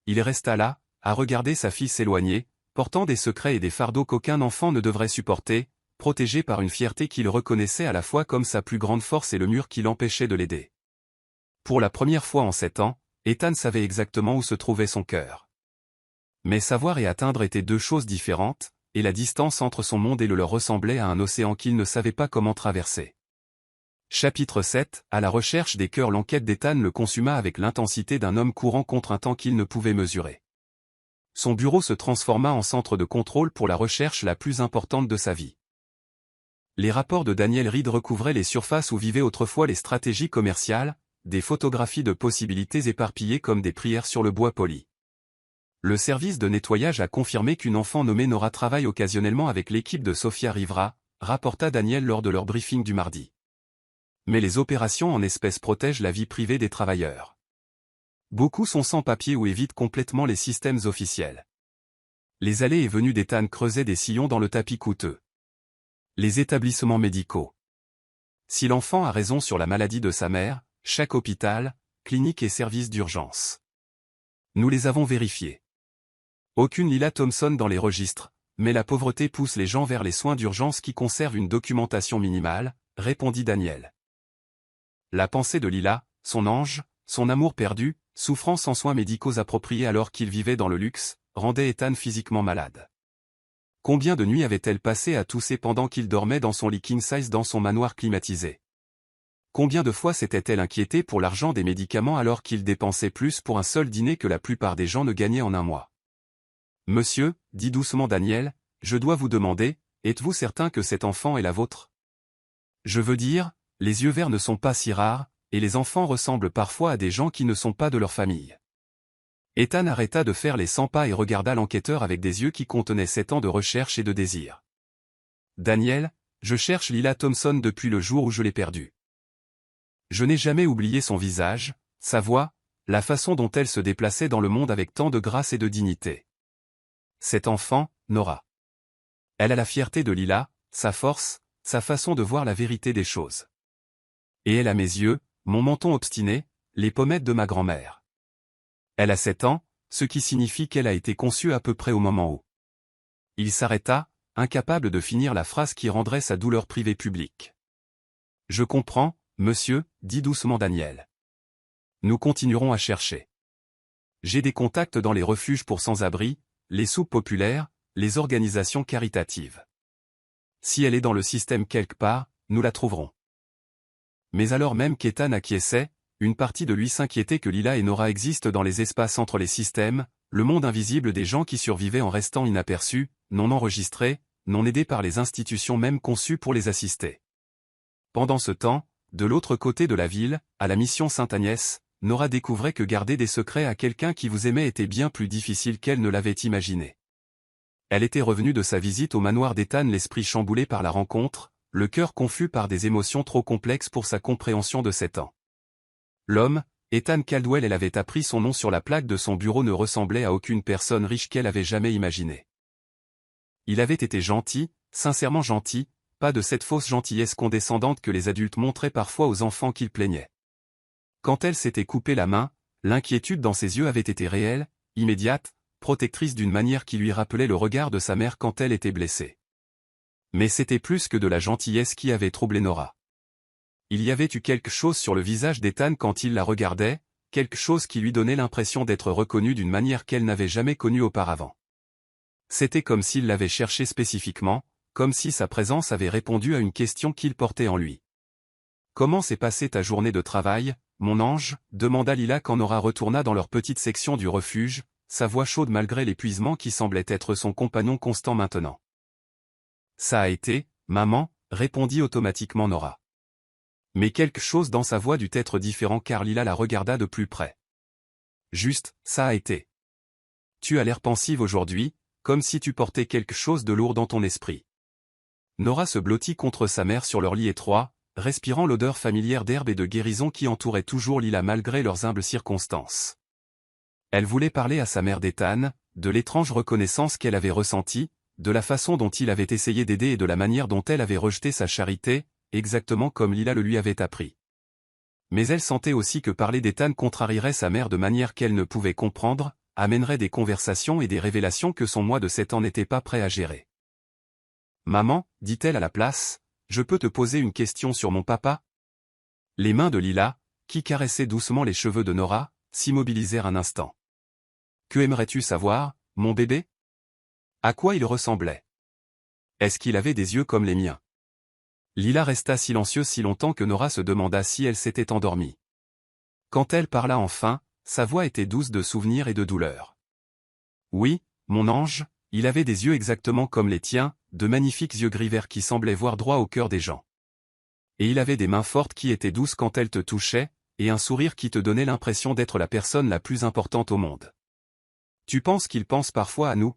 Il resta là, à regarder sa fille s'éloigner, portant des secrets et des fardeaux qu'aucun enfant ne devrait supporter, protégé par une fierté qu'il reconnaissait à la fois comme sa plus grande force et le mur qui l'empêchait de l'aider. Pour la première fois en 7 ans, Ethan savait exactement où se trouvait son cœur. Mais savoir et atteindre étaient deux choses différentes, et la distance entre son monde et le leur ressemblait à un océan qu'il ne savait pas comment traverser. Chapitre 7. À la recherche des cœurs. L'enquête d'Ethan le consuma avec l'intensité d'un homme courant contre un temps qu'il ne pouvait mesurer. Son bureau se transforma en centre de contrôle pour la recherche la plus importante de sa vie. Les rapports de Daniel Reed recouvraient les surfaces où vivaient autrefois les stratégies commerciales, des photographies de possibilités éparpillées comme des prières sur le bois poli. Le service de nettoyage a confirmé qu'une enfant nommée Nora travaille occasionnellement avec l'équipe de Sofia Rivera, rapporta Daniel lors de leur briefing du mardi. Mais les opérations en espèces protègent la vie privée des travailleurs. Beaucoup sont sans papier ou évitent complètement les systèmes officiels. Les allées et venues d'Ethan creusaient des sillons dans le tapis coûteux. Les établissements médicaux. Si l'enfant a raison sur la maladie de sa mère, chaque hôpital, clinique et service d'urgence. Nous les avons vérifiés. Aucune Lila Thompson dans les registres, mais la pauvreté pousse les gens vers les soins d'urgence qui conservent une documentation minimale, répondit Daniel. La pensée de Lila, son ange, son amour perdu, souffrant sans soins médicaux appropriés alors qu'il vivait dans le luxe, rendait Ethan physiquement malade. Combien de nuits avait-elle passé à tousser pendant qu'il dormait dans son lit king size dans son manoir climatisé? Combien de fois s'était-elle inquiétée pour l'argent des médicaments alors qu'il dépensait plus pour un seul dîner que la plupart des gens ne gagnaient en un mois? Monsieur, dit doucement Daniel, je dois vous demander, êtes-vous certain que cet enfant est la vôtre? Je veux dire, les yeux verts ne sont pas si rares, et les enfants ressemblent parfois à des gens qui ne sont pas de leur famille. Ethan arrêta de faire les 100 pas et regarda l'enquêteur avec des yeux qui contenaient 7 ans de recherche et de désir. Daniel, je cherche Lila Thompson depuis le jour où je l'ai perdue. Je n'ai jamais oublié son visage, sa voix, la façon dont elle se déplaçait dans le monde avec tant de grâce et de dignité. Cet enfant, Nora. Elle a la fierté de Lila, sa force, sa façon de voir la vérité des choses. Et elle a mes yeux, mon menton obstiné, les pommettes de ma grand-mère. Elle a 7 ans, ce qui signifie qu'elle a été conçue à peu près au moment où. Il s'arrêta, incapable de finir la phrase qui rendrait sa douleur privée publique. Je comprends, monsieur, dit doucement Daniel. Nous continuerons à chercher. J'ai des contacts dans les refuges pour sans-abri, les soupes populaires, les organisations caritatives. Si elle est dans le système quelque part, nous la trouverons. Mais alors même qu'Ethan acquiesçait, une partie de lui s'inquiétait que Lila et Nora existent dans les espaces entre les systèmes, le monde invisible des gens qui survivaient en restant inaperçus, non enregistrés, non aidés par les institutions même conçues pour les assister. Pendant ce temps, de l'autre côté de la ville, à la mission Sainte-Agnès, Nora découvrait que garder des secrets à quelqu'un qui vous aimait était bien plus difficile qu'elle ne l'avait imaginé. Elle était revenue de sa visite au manoir d'Ethan l'esprit chamboulé par la rencontre, le cœur confus par des émotions trop complexes pour sa compréhension de 7 ans. L'homme, Ethan Caldwell, elle avait appris son nom sur la plaque de son bureau, ne ressemblait à aucune personne riche qu'elle avait jamais imaginée. Il avait été gentil, sincèrement gentil, pas de cette fausse gentillesse condescendante que les adultes montraient parfois aux enfants qu'ils plaignaient. Quand elle s'était coupé la main, l'inquiétude dans ses yeux avait été réelle, immédiate, protectrice d'une manière qui lui rappelait le regard de sa mère quand elle était blessée. Mais c'était plus que de la gentillesse qui avait troublé Nora. Il y avait eu quelque chose sur le visage d'Ethan quand il la regardait, quelque chose qui lui donnait l'impression d'être reconnue d'une manière qu'elle n'avait jamais connue auparavant. C'était comme s'il l'avait cherchée spécifiquement, comme si sa présence avait répondu à une question qu'il portait en lui. « Comment s'est passée ta journée de travail, mon ange ?» demanda Lila quand Nora retourna dans leur petite section du refuge, sa voix chaude malgré l'épuisement qui semblait être son compagnon constant maintenant. « Ça a été, maman » répondit automatiquement Nora. Mais quelque chose dans sa voix dut être différent car Lila la regarda de plus près. « Juste, ça a été. Tu as l'air pensive aujourd'hui, comme si tu portais quelque chose de lourd dans ton esprit. » Nora se blottit contre sa mère sur leur lit étroit, respirant l'odeur familière d'herbe et de guérison qui entourait toujours Lila malgré leurs humbles circonstances. Elle voulait parler à sa mère d'Ethan, de l'étrange reconnaissance qu'elle avait ressentie, de la façon dont il avait essayé d'aider et de la manière dont elle avait rejeté sa charité, exactement comme Lila le lui avait appris. Mais elle sentait aussi que parler d'Ethan contrarierait sa mère de manière qu'elle ne pouvait comprendre, amènerait des conversations et des révélations que son moi de 7 ans n'était pas prêt à gérer. « Maman, dit-elle à la place, je peux te poser une question sur mon papa ?» Les mains de Lila, qui caressaient doucement les cheveux de Nora, s'immobilisèrent un instant. « Que aimerais-tu savoir, mon bébé ? À quoi il ressemblait ? Est-ce qu'il avait des yeux comme les miens? Lila resta silencieuse si longtemps que Nora se demanda si elle s'était endormie. Quand elle parla enfin, sa voix était douce de souvenirs et de douleur. Oui, mon ange, il avait des yeux exactement comme les tiens, de magnifiques yeux gris verts qui semblaient voir droit au cœur des gens. Et il avait des mains fortes qui étaient douces quand elles te touchaient, et un sourire qui te donnait l'impression d'être la personne la plus importante au monde. Tu penses qu'il pense parfois à nous?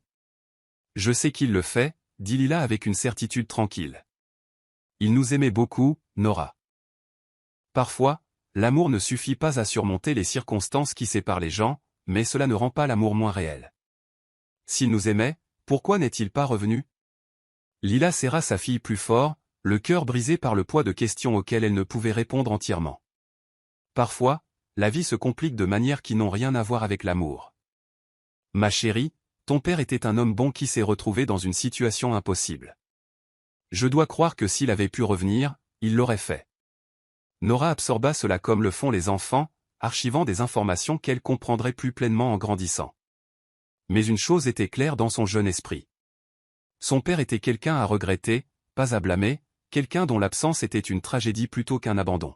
Je sais qu'il le fait, dit Lila avec une certitude tranquille. Il nous aimait beaucoup, Nora. Parfois, l'amour ne suffit pas à surmonter les circonstances qui séparent les gens, mais cela ne rend pas l'amour moins réel. S'il nous aimait, pourquoi n'est-il pas revenu? Lila serra sa fille plus fort, le cœur brisé par le poids de questions auxquelles elle ne pouvait répondre entièrement. Parfois, la vie se complique de manières qui n'ont rien à voir avec l'amour. Ma chérie, ton père était un homme bon qui s'est retrouvé dans une situation impossible. Je dois croire que s'il avait pu revenir, il l'aurait fait. Nora absorba cela comme le font les enfants, archivant des informations qu'elle comprendrait plus pleinement en grandissant. Mais une chose était claire dans son jeune esprit. Son père était quelqu'un à regretter, pas à blâmer, quelqu'un dont l'absence était une tragédie plutôt qu'un abandon.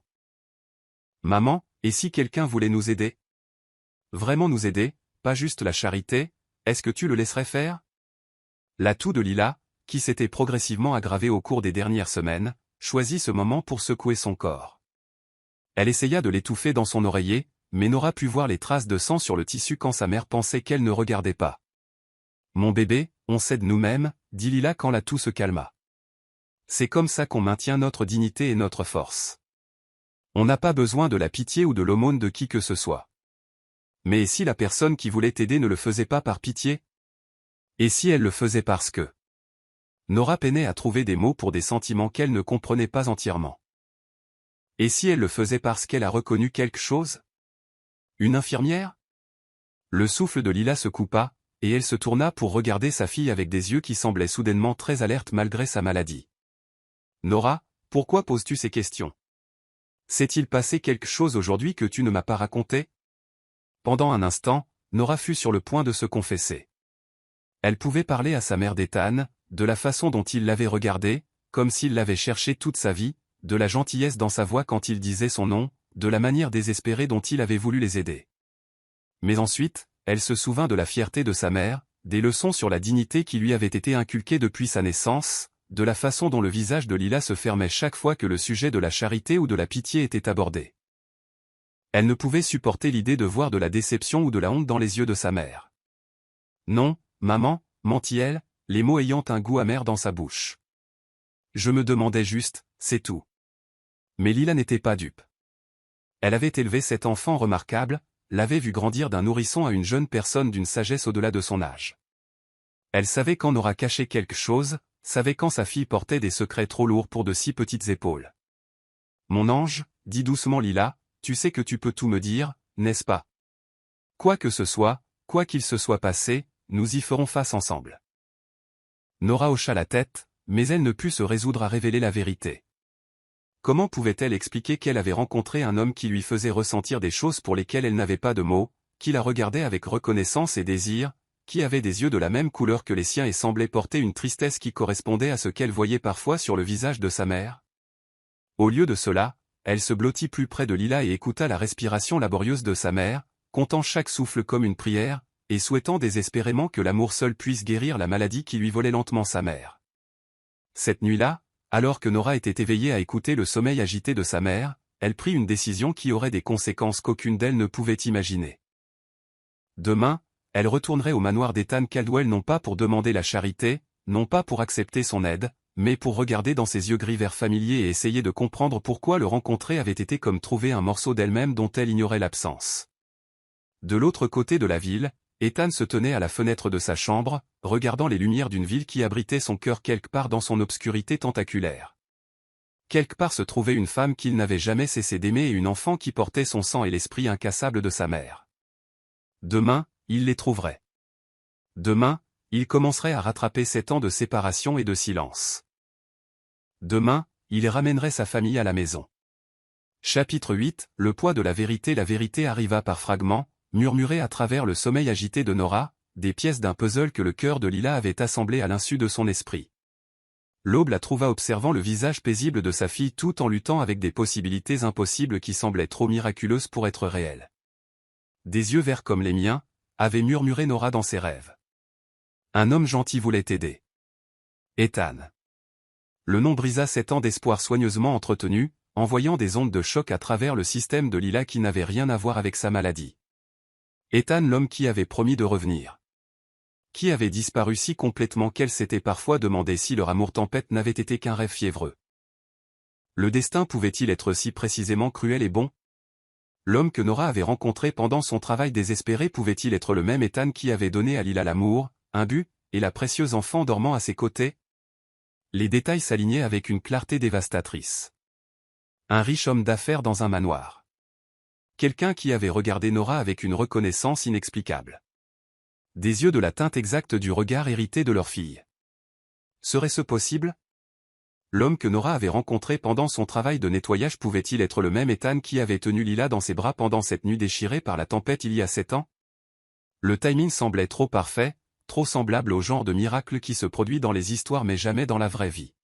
Maman, et si quelqu'un voulait nous aider? Vraiment nous aider, pas juste la charité, est-ce que tu le laisserais faire? La toux de Lila, qui s'était progressivement aggravée au cours des dernières semaines, choisit ce moment pour secouer son corps. Elle essaya de l'étouffer dans son oreiller, mais Nora put voir les traces de sang sur le tissu quand sa mère pensait qu'elle ne regardait pas. Mon bébé, on s'aide nous-mêmes, dit Lila quand la toux se calma. C'est comme ça qu'on maintient notre dignité et notre force. On n'a pas besoin de la pitié ou de l'aumône de qui que ce soit. Mais et si la personne qui voulait t'aider ne le faisait pas par pitié? Et si elle le faisait parce que... Nora peinait à trouver des mots pour des sentiments qu'elle ne comprenait pas entièrement. Et si elle le faisait parce qu'elle a reconnu quelque chose? Une infirmière? Le souffle de Lila se coupa, et elle se tourna pour regarder sa fille avec des yeux qui semblaient soudainement très alertes malgré sa maladie. Nora, pourquoi poses-tu ces questions? S'est-il passé quelque chose aujourd'hui que tu ne m'as pas raconté? Pendant un instant, Nora fut sur le point de se confesser. Elle pouvait parler à sa mère d'Ethan, de la façon dont il l'avait regardée, comme s'il l'avait cherché toute sa vie, de la gentillesse dans sa voix quand il disait son nom, de la manière désespérée dont il avait voulu les aider. Mais ensuite, elle se souvint de la fierté de sa mère, des leçons sur la dignité qui lui avaient été inculquées depuis sa naissance, de la façon dont le visage de Lila se fermait chaque fois que le sujet de la charité ou de la pitié était abordé. Elle ne pouvait supporter l'idée de voir de la déception ou de la honte dans les yeux de sa mère. Non, maman, mentit-elle, les mots ayant un goût amer dans sa bouche. Je me demandais juste, c'est tout. Mais Lila n'était pas dupe. Elle avait élevé cet enfant remarquable, l'avait vu grandir d'un nourrisson à une jeune personne d'une sagesse au-delà de son âge. Elle savait quand Nora cachait quelque chose, savait quand sa fille portait des secrets trop lourds pour de si petites épaules. Mon ange, dit doucement Lila, tu sais que tu peux tout me dire, n'est-ce pas? Quoi que ce soit, quoi qu'il se soit passé, nous y ferons face ensemble. Nora hocha la tête, mais elle ne put se résoudre à révéler la vérité. Comment pouvait-elle expliquer qu'elle avait rencontré un homme qui lui faisait ressentir des choses pour lesquelles elle n'avait pas de mots, qui la regardait avec reconnaissance et désir, qui avait des yeux de la même couleur que les siens et semblait porter une tristesse qui correspondait à ce qu'elle voyait parfois sur le visage de sa mère? Au lieu de cela, elle se blottit plus près de Lila et écouta la respiration laborieuse de sa mère, comptant chaque souffle comme une prière, et souhaitant désespérément que l'amour seul puisse guérir la maladie qui lui volait lentement sa mère. Cette nuit-là, alors que Nora était éveillée à écouter le sommeil agité de sa mère, elle prit une décision qui aurait des conséquences qu'aucune d'elles ne pouvait imaginer. Demain, elle retournerait au manoir d'Ethan Caldwell non pas pour demander la charité, non pas pour accepter son aide, mais pour regarder dans ses yeux gris vert familiers et essayer de comprendre pourquoi le rencontrer avait été comme trouver un morceau d'elle-même dont elle ignorait l'absence. De l'autre côté de la ville, Ethan se tenait à la fenêtre de sa chambre, regardant les lumières d'une ville qui abritait son cœur quelque part dans son obscurité tentaculaire. Quelque part se trouvait une femme qu'il n'avait jamais cessé d'aimer et une enfant qui portait son sang et l'esprit incassable de sa mère. Demain, il les trouverait. Demain, il commencerait à rattraper 7 ans de séparation et de silence. Demain, il ramènerait sa famille à la maison. Chapitre 8, le poids de la vérité arriva par fragments, murmuré à travers le sommeil agité de Nora, des pièces d'un puzzle que le cœur de Lila avait assemblé à l'insu de son esprit. L'aube la trouva observant le visage paisible de sa fille tout en luttant avec des possibilités impossibles qui semblaient trop miraculeuses pour être réelles. Des yeux verts comme les miens, avait murmuré Nora dans ses rêves. Un homme gentil voulait t'aider. Ethan. Le nom brisa 7 ans d'espoir soigneusement entretenu, envoyant des ondes de choc à travers le système de Lila qui n'avait rien à voir avec sa maladie. Ethan, l'homme qui avait promis de revenir. Qui avait disparu si complètement qu'elle s'était parfois demandé si leur amour tempête n'avait été qu'un rêve fiévreux. Le destin pouvait-il être si précisément cruel et bon? L'homme que Nora avait rencontré pendant son travail désespéré pouvait-il être le même Ethan qui avait donné à Lila l'amour, un but, et la précieuse enfant dormant à ses côtés? Les détails s'alignaient avec une clarté dévastatrice. Un riche homme d'affaires dans un manoir. Quelqu'un qui avait regardé Nora avec une reconnaissance inexplicable. Des yeux de la teinte exacte du regard hérité de leur fille. Serait-ce possible? L'homme que Nora avait rencontré pendant son travail de nettoyage pouvait-il être le même Ethan qui avait tenu Lila dans ses bras pendant cette nuit déchirée par la tempête il y a 7 ans? Le timing semblait trop parfait, trop semblable au genre de miracle qui se produit dans les histoires mais jamais dans la vraie vie.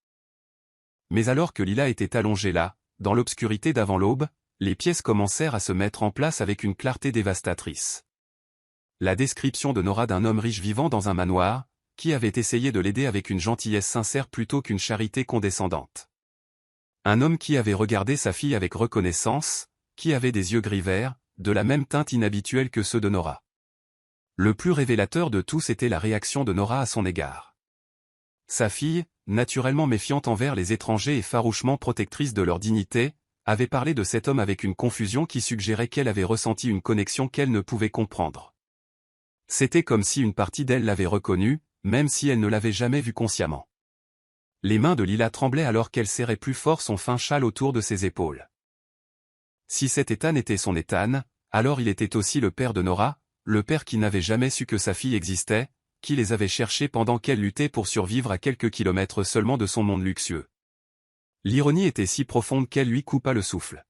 Mais alors que Lila était allongée là, dans l'obscurité d'avant l'aube, les pièces commencèrent à se mettre en place avec une clarté dévastatrice. La description de Nora d'un homme riche vivant dans un manoir, qui avait essayé de l'aider avec une gentillesse sincère plutôt qu'une charité condescendante. Un homme qui avait regardé sa fille avec reconnaissance, qui avait des yeux gris verts, de la même teinte inhabituelle que ceux de Nora. Le plus révélateur de tous était la réaction de Nora à son égard. Sa fille, naturellement méfiante envers les étrangers et farouchement protectrice de leur dignité, avait parlé de cet homme avec une confusion qui suggérait qu'elle avait ressenti une connexion qu'elle ne pouvait comprendre. C'était comme si une partie d'elle l'avait reconnu, même si elle ne l'avait jamais vu consciemment. Les mains de Lila tremblaient alors qu'elle serrait plus fort son fin châle autour de ses épaules. Si cet Ethan était son Ethan, alors il était aussi le père de Nora, le père qui n'avait jamais su que sa fille existait, qui les avait cherchés pendant qu'elle luttait pour survivre à quelques kilomètres seulement de son monde luxueux. L'ironie était si profonde qu'elle lui coupa le souffle.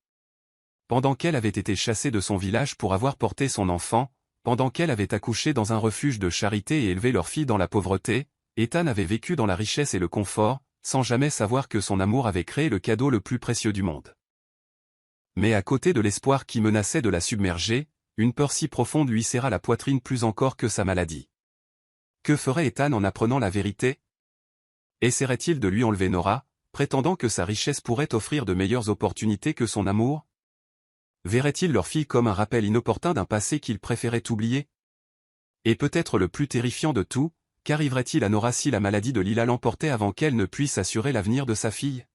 Pendant qu'elle avait été chassée de son village pour avoir porté son enfant, pendant qu'elle avait accouché dans un refuge de charité et élevé leur fille dans la pauvreté, Ethan avait vécu dans la richesse et le confort, sans jamais savoir que son amour avait créé le cadeau le plus précieux du monde. Mais à côté de l'espoir qui menaçait de la submerger, une peur si profonde lui serra la poitrine plus encore que sa maladie. Que ferait Ethan en apprenant la vérité? Essaierait-il de lui enlever Nora, prétendant que sa richesse pourrait offrir de meilleures opportunités que son amour? Verrait-il leur fille comme un rappel inopportun d'un passé qu'il préférait oublier? Et peut-être le plus terrifiant de tout, qu'arriverait-il à Nora si la maladie de Lila l'emportait avant qu'elle ne puisse assurer l'avenir de sa fille?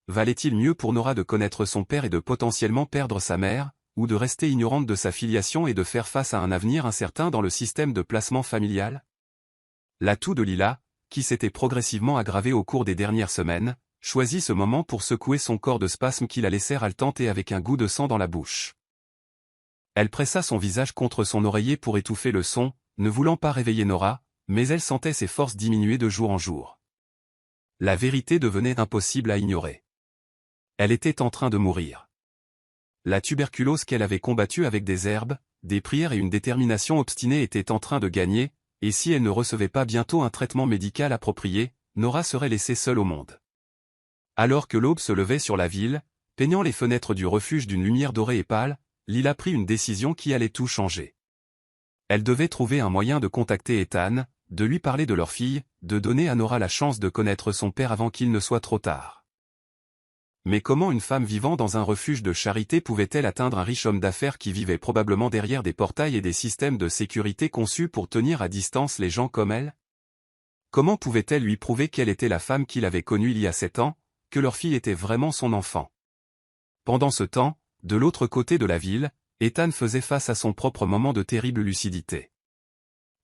Valait-il mieux pour Nora de connaître son père et de potentiellement perdre sa mère, ou de rester ignorante de sa filiation et de faire face à un avenir incertain dans le système de placement familial? L'atout de Lila, qui s'était progressivement aggravé au cours des dernières semaines, choisit ce moment pour secouer son corps de spasmes qui la laissèrent haletante et avec un goût de sang dans la bouche. Elle pressa son visage contre son oreiller pour étouffer le son, ne voulant pas réveiller Nora, mais elle sentait ses forces diminuer de jour en jour. La vérité devenait impossible à ignorer. Elle était en train de mourir. La tuberculose qu'elle avait combattue avec des herbes, des prières et une détermination obstinée était en train de gagner, et si elle ne recevait pas bientôt un traitement médical approprié, Nora serait laissée seule au monde. Alors que l'aube se levait sur la ville, peignant les fenêtres du refuge d'une lumière dorée et pâle, Lila prit une décision qui allait tout changer. Elle devait trouver un moyen de contacter Ethan, de lui parler de leur fille, de donner à Nora la chance de connaître son père avant qu'il ne soit trop tard. Mais comment une femme vivant dans un refuge de charité pouvait-elle atteindre un riche homme d'affaires qui vivait probablement derrière des portails et des systèmes de sécurité conçus pour tenir à distance les gens comme elle? Comment pouvait-elle lui prouver qu'elle était la femme qu'il avait connue il y a 7 ans, que leur fille était vraiment son enfant? Pendant ce temps, de l'autre côté de la ville, Ethan faisait face à son propre moment de terrible lucidité.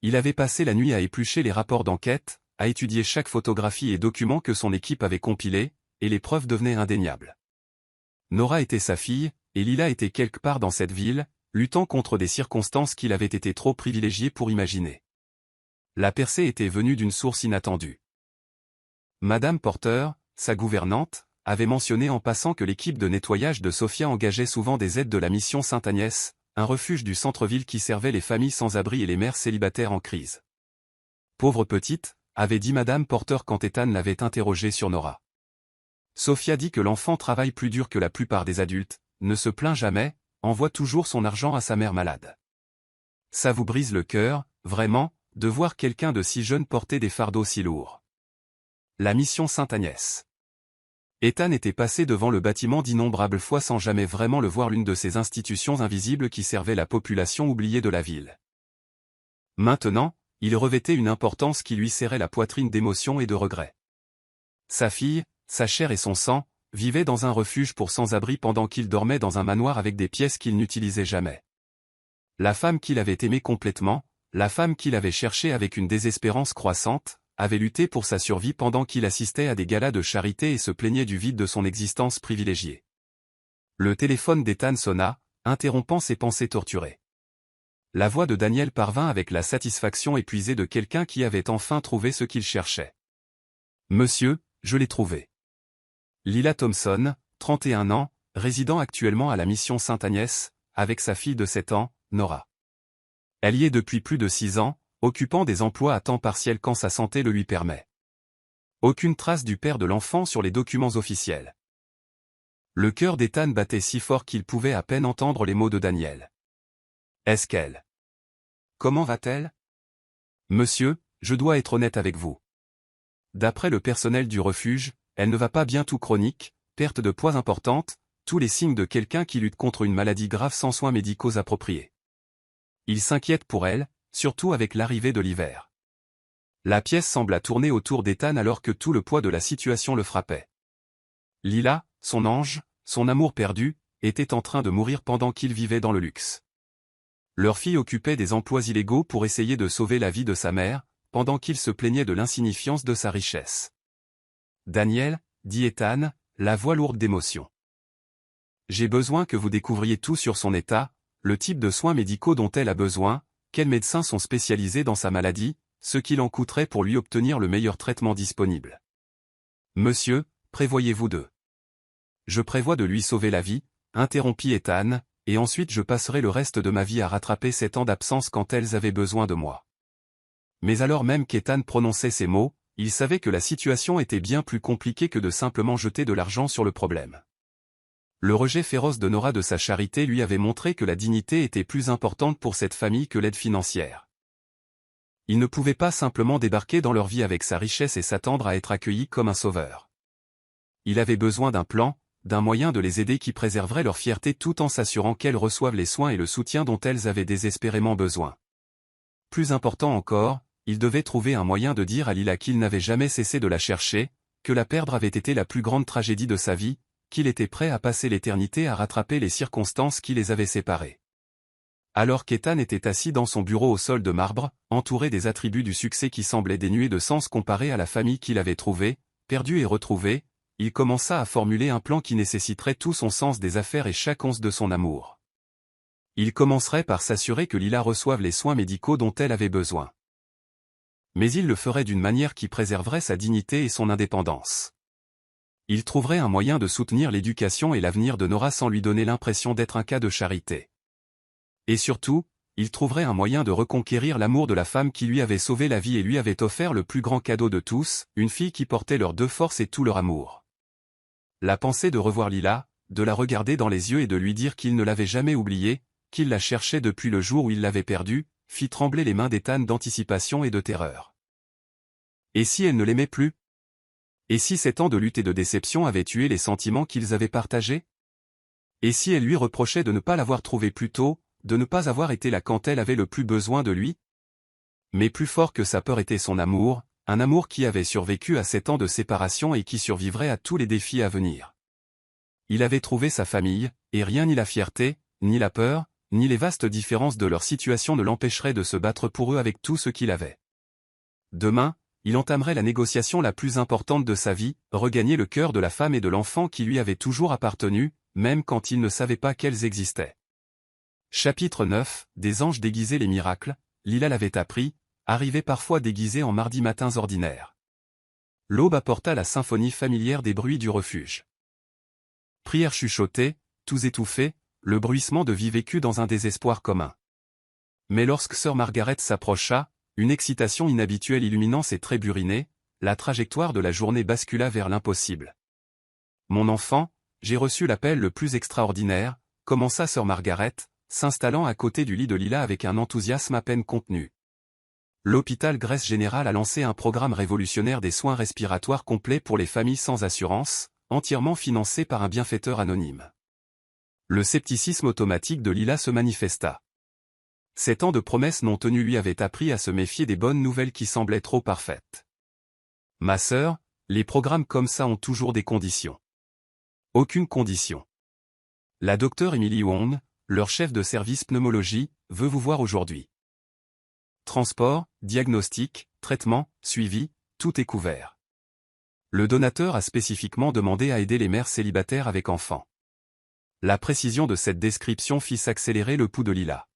Il avait passé la nuit à éplucher les rapports d'enquête, à étudier chaque photographie et document que son équipe avait compilé, et les preuves devenaient indéniables. Nora était sa fille, et Lila était quelque part dans cette ville, luttant contre des circonstances qu'il avait été trop privilégié pour imaginer. La percée était venue d'une source inattendue. Madame Porter, sa gouvernante, avait mentionné en passant que l'équipe de nettoyage de Sophia engageait souvent des aides de la mission Sainte-Agnès, un refuge du centre-ville qui servait les familles sans abri et les mères célibataires en crise. Pauvre petite, avait dit Madame Porter quand Ethan l'avait interrogée sur Nora. Sophia dit que l'enfant travaille plus dur que la plupart des adultes, ne se plaint jamais, envoie toujours son argent à sa mère malade. Ça vous brise le cœur, vraiment, de voir quelqu'un de si jeune porter des fardeaux si lourds. La mission Sainte-Agnès. Ethan était passé devant le bâtiment d'innombrables fois sans jamais vraiment le voir, l'une de ces institutions invisibles qui servaient la population oubliée de la ville. Maintenant, il revêtait une importance qui lui serrait la poitrine d'émotion et de regret. Sa fille, sa chair et son sang, vivaient dans un refuge pour sans-abri pendant qu'il dormait dans un manoir avec des pièces qu'il n'utilisait jamais. La femme qu'il avait aimée complètement, la femme qu'il avait cherchée avec une désespérance croissante, avait lutté pour sa survie pendant qu'il assistait à des galas de charité et se plaignait du vide de son existence privilégiée. Le téléphone d'Ethan sonna, interrompant ses pensées torturées. La voix de Daniel parvint avec la satisfaction épuisée de quelqu'un qui avait enfin trouvé ce qu'il cherchait. « Monsieur, je l'ai trouvé. » Lila Thompson, 31 ans, résidant actuellement à la mission Sainte-Agnès, avec sa fille de 7 ans, Nora. Elle y est depuis plus de 6 ans, occupant des emplois à temps partiel quand sa santé le lui permet. Aucune trace du père de l'enfant sur les documents officiels. Le cœur d'Ethan battait si fort qu'il pouvait à peine entendre les mots de Daniel. Est-ce qu'elle? Comment va-t-elle? Monsieur, je dois être honnête avec vous. D'après le personnel du refuge, elle ne va pas bien, tout chronique, perte de poids importante, tous les signes de quelqu'un qui lutte contre une maladie grave sans soins médicaux appropriés. Il s'inquiète pour elle, surtout avec l'arrivée de l'hiver. La pièce sembla tourner autour d'Ethan alors que tout le poids de la situation le frappait. Lila, son ange, son amour perdu, était en train de mourir pendant qu'il vivait dans le luxe. Leur fille occupait des emplois illégaux pour essayer de sauver la vie de sa mère, pendant qu'il se plaignait de l'insignifiance de sa richesse. Daniel, dit Ethan, la voix lourde d'émotion. J'ai besoin que vous découvriez tout sur son état, le type de soins médicaux dont elle a besoin, quels médecins sont spécialisés dans sa maladie, ce qu'il en coûterait pour lui obtenir le meilleur traitement disponible. Monsieur, prévoyez-vous de... Je prévois de lui sauver la vie, interrompit Ethan, et ensuite je passerai le reste de ma vie à rattraper 7 ans d'absence quand elles avaient besoin de moi. Mais alors même qu'Ethan prononçait ces mots, il savait que la situation était bien plus compliquée que de simplement jeter de l'argent sur le problème. Le rejet féroce de Nora de sa charité lui avait montré que la dignité était plus importante pour cette famille que l'aide financière. Il ne pouvait pas simplement débarquer dans leur vie avec sa richesse et s'attendre à être accueilli comme un sauveur. Il avait besoin d'un plan, d'un moyen de les aider qui préserverait leur fierté tout en s'assurant qu'elles reçoivent les soins et le soutien dont elles avaient désespérément besoin. Plus important encore, il devait trouver un moyen de dire à Lila qu'il n'avait jamais cessé de la chercher, que la perdre avait été la plus grande tragédie de sa vie, qu'il était prêt à passer l'éternité à rattraper les circonstances qui les avaient séparés. Alors qu'Ethan était assis dans son bureau au sol de marbre, entouré des attributs du succès qui semblaient dénués de sens comparés à la famille qu'il avait trouvée, perdue et retrouvée, il commença à formuler un plan qui nécessiterait tout son sens des affaires et chaque once de son amour. Il commencerait par s'assurer que Lila reçoive les soins médicaux dont elle avait besoin. Mais il le ferait d'une manière qui préserverait sa dignité et son indépendance. Il trouverait un moyen de soutenir l'éducation et l'avenir de Nora sans lui donner l'impression d'être un cas de charité. Et surtout, il trouverait un moyen de reconquérir l'amour de la femme qui lui avait sauvé la vie et lui avait offert le plus grand cadeau de tous, une fille qui portait leurs deux forces et tout leur amour. La pensée de revoir Lila, de la regarder dans les yeux et de lui dire qu'il ne l'avait jamais oubliée, qu'il la cherchait depuis le jour où il l'avait perdue, fit trembler les mains d'Ethan d'anticipation et de terreur. Et si elle ne l'aimait plus? Et si 7 ans de lutte et de déception avaient tué les sentiments qu'ils avaient partagés? Et si elle lui reprochait de ne pas l'avoir trouvé plus tôt, de ne pas avoir été là quand elle avait le plus besoin de lui? Mais plus fort que sa peur était son amour, un amour qui avait survécu à 7 ans de séparation et qui survivrait à tous les défis à venir. Il avait trouvé sa famille, et rien ni la fierté, ni la peur, ni les vastes différences de leur situation ne l'empêcheraient de se battre pour eux avec tout ce qu'il avait. Demain, il entamerait la négociation la plus importante de sa vie, regagner le cœur de la femme et de l'enfant qui lui avaient toujours appartenu, même quand il ne savait pas qu'elles existaient. Chapitre 9, des anges déguisés les miracles, Lila l'avait appris, arrivaient parfois déguisés en mardi matins ordinaires. L'aube apporta la symphonie familière des bruits du refuge. Prières chuchotées, tous étouffés, le bruissement de vie vécue dans un désespoir commun. Mais lorsque sœur Margaret s'approcha, une excitation inhabituelle illuminant ses traits burinés, la trajectoire de la journée bascula vers l'impossible. « Mon enfant, j'ai reçu l'appel le plus extraordinaire », commença sœur Margaret, s'installant à côté du lit de Lila avec un enthousiasme à peine contenu. L'hôpital Grèce Générale a lancé un programme révolutionnaire des soins respiratoires complets pour les familles sans assurance, entièrement financé par un bienfaiteur anonyme. Le scepticisme automatique de Lila se manifesta. 7 ans de promesses non tenues lui avaient appris à se méfier des bonnes nouvelles qui semblaient trop parfaites. « Ma sœur, les programmes comme ça ont toujours des conditions. » « Aucune condition. La docteure Emily Wong, leur chef de service pneumologie, veut vous voir aujourd'hui. Transport, diagnostic, traitement, suivi, tout est couvert. » Le donateur a spécifiquement demandé à aider les mères célibataires avec enfants. La précision de cette description fit s'accélérer le pouls de Lila.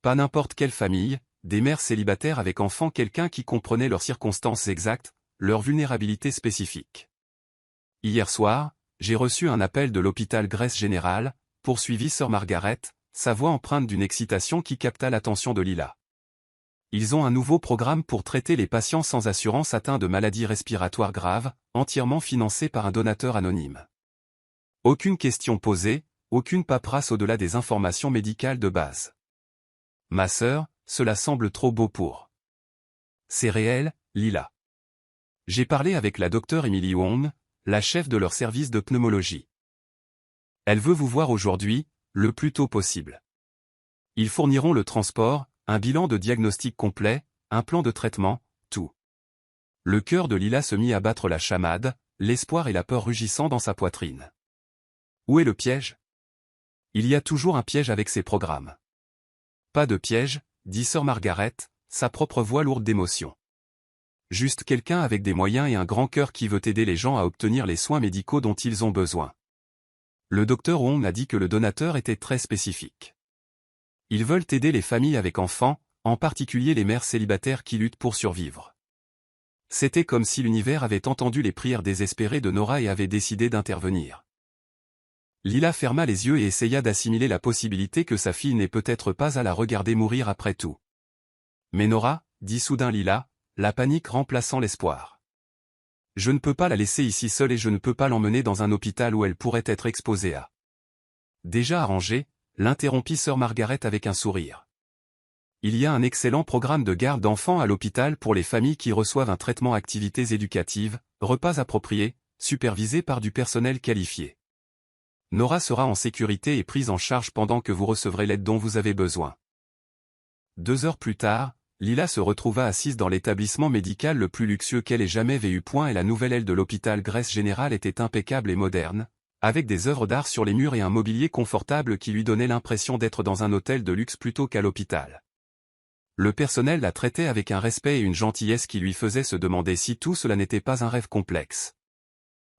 Pas n'importe quelle famille, des mères célibataires avec enfants, quelqu'un qui comprenait leurs circonstances exactes, leurs vulnérabilités spécifiques. « Hier soir, j'ai reçu un appel de l'hôpital Grèce Générale, poursuivit sœur Margaret, sa voix empreinte d'une excitation qui capta l'attention de Lila. Ils ont un nouveau programme pour traiter les patients sans assurance atteints de maladies respiratoires graves, entièrement financé par un donateur anonyme. Aucune question posée, aucune paperasse au-delà des informations médicales de base. Ma sœur, cela semble trop beau pour. C'est réel, Lila. J'ai parlé avec la docteure Emily Wong, la chef de leur service de pneumologie. Elle veut vous voir aujourd'hui, le plus tôt possible. Ils fourniront le transport, un bilan de diagnostic complet, un plan de traitement, tout. Le cœur de Lila se mit à battre la chamade, l'espoir et la peur rugissant dans sa poitrine. Où est le piège? Il y a toujours un piège avec ces programmes. Pas de piège, dit sœur Margaret, sa propre voix lourde d'émotion. Juste quelqu'un avec des moyens et un grand cœur qui veut aider les gens à obtenir les soins médicaux dont ils ont besoin. Le docteur Wong a dit que le donateur était très spécifique. Ils veulent aider les familles avec enfants, en particulier les mères célibataires qui luttent pour survivre. C'était comme si l'univers avait entendu les prières désespérées de Nora et avait décidé d'intervenir. Lila ferma les yeux et essaya d'assimiler la possibilité que sa fille n'ait peut-être pas à la regarder mourir après tout. Mais Nora, dit soudain Lila, la panique remplaçant l'espoir. Je ne peux pas la laisser ici seule et je ne peux pas l'emmener dans un hôpital où elle pourrait être exposée à. Déjà arrangé, l'interrompit sœur Margaret avec un sourire. Il y a un excellent programme de garde d'enfants à l'hôpital pour les familles qui reçoivent un traitement activités éducatives, repas appropriés, supervisés par du personnel qualifié. Nora sera en sécurité et prise en charge pendant que vous recevrez l'aide dont vous avez besoin. 2 heures plus tard, Lila se retrouva assise dans l'établissement médical le plus luxueux qu'elle ait jamais vu. Et la nouvelle aile de l'hôpital Grèce Générale était impeccable et moderne, avec des œuvres d'art sur les murs et un mobilier confortable qui lui donnait l'impression d'être dans un hôtel de luxe plutôt qu'à l'hôpital. Le personnel la traitait avec un respect et une gentillesse qui lui faisaient se demander si tout cela n'était pas un rêve complexe.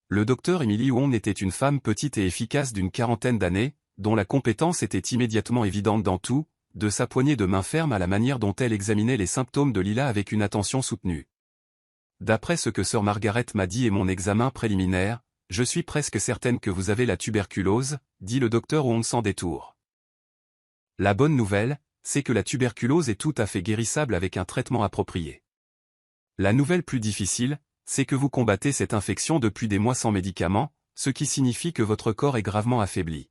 Le docteur Emily Wong était une femme petite et efficace d'une 40aine d'années, dont la compétence était immédiatement évidente dans tout, de sa poignée de main ferme à la manière dont elle examinait les symptômes de Lila avec une attention soutenue. D'après ce que sœur Margaret m'a dit et mon examen préliminaire, je suis presque certaine que vous avez la tuberculose, dit le docteur Wong sans détour. La bonne nouvelle, c'est que la tuberculose est tout à fait guérissable avec un traitement approprié. La nouvelle plus difficile, c'est que vous combattez cette infection depuis des mois sans médicaments, ce qui signifie que votre corps est gravement affaibli.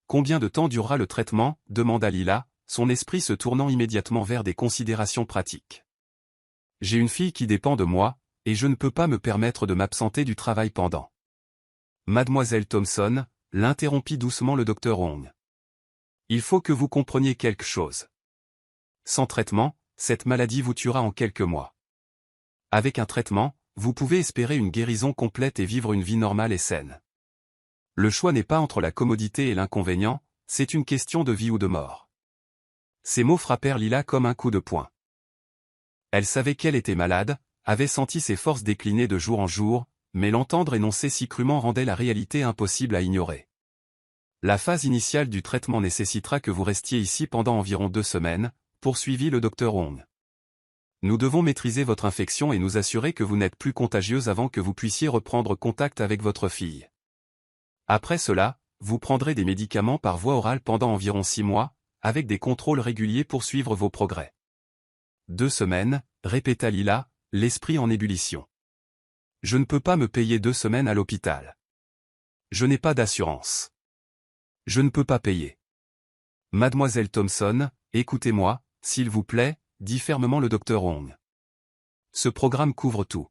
Combien de temps durera le traitement, demanda Lila, son esprit se tournant immédiatement vers des considérations pratiques. J'ai une fille qui dépend de moi, et je ne peux pas me permettre de m'absenter du travail pendant. Mademoiselle Thompson, l'interrompit doucement le docteur Wong. Il faut que vous compreniez quelque chose. Sans traitement, cette maladie vous tuera en quelques mois. Avec un traitement, vous pouvez espérer une guérison complète et vivre une vie normale et saine. Le choix n'est pas entre la commodité et l'inconvénient, c'est une question de vie ou de mort. Ces mots frappèrent Lila comme un coup de poing. Elle savait qu'elle était malade, avait senti ses forces décliner de jour en jour, mais l'entendre énoncer si crûment rendait la réalité impossible à ignorer. La phase initiale du traitement nécessitera que vous restiez ici pendant environ 2 semaines, poursuivit le docteur Wong. Nous devons maîtriser votre infection et nous assurer que vous n'êtes plus contagieuse avant que vous puissiez reprendre contact avec votre fille. Après cela, vous prendrez des médicaments par voie orale pendant environ 6 mois, avec des contrôles réguliers pour suivre vos progrès. 2 semaines, répéta Lila, l'esprit en ébullition. Je ne peux pas me payer 2 semaines à l'hôpital. Je n'ai pas d'assurance. Je ne peux pas payer. Mademoiselle Thompson, écoutez-moi, s'il vous plaît, dit fermement le docteur Wong. Ce programme couvre tout.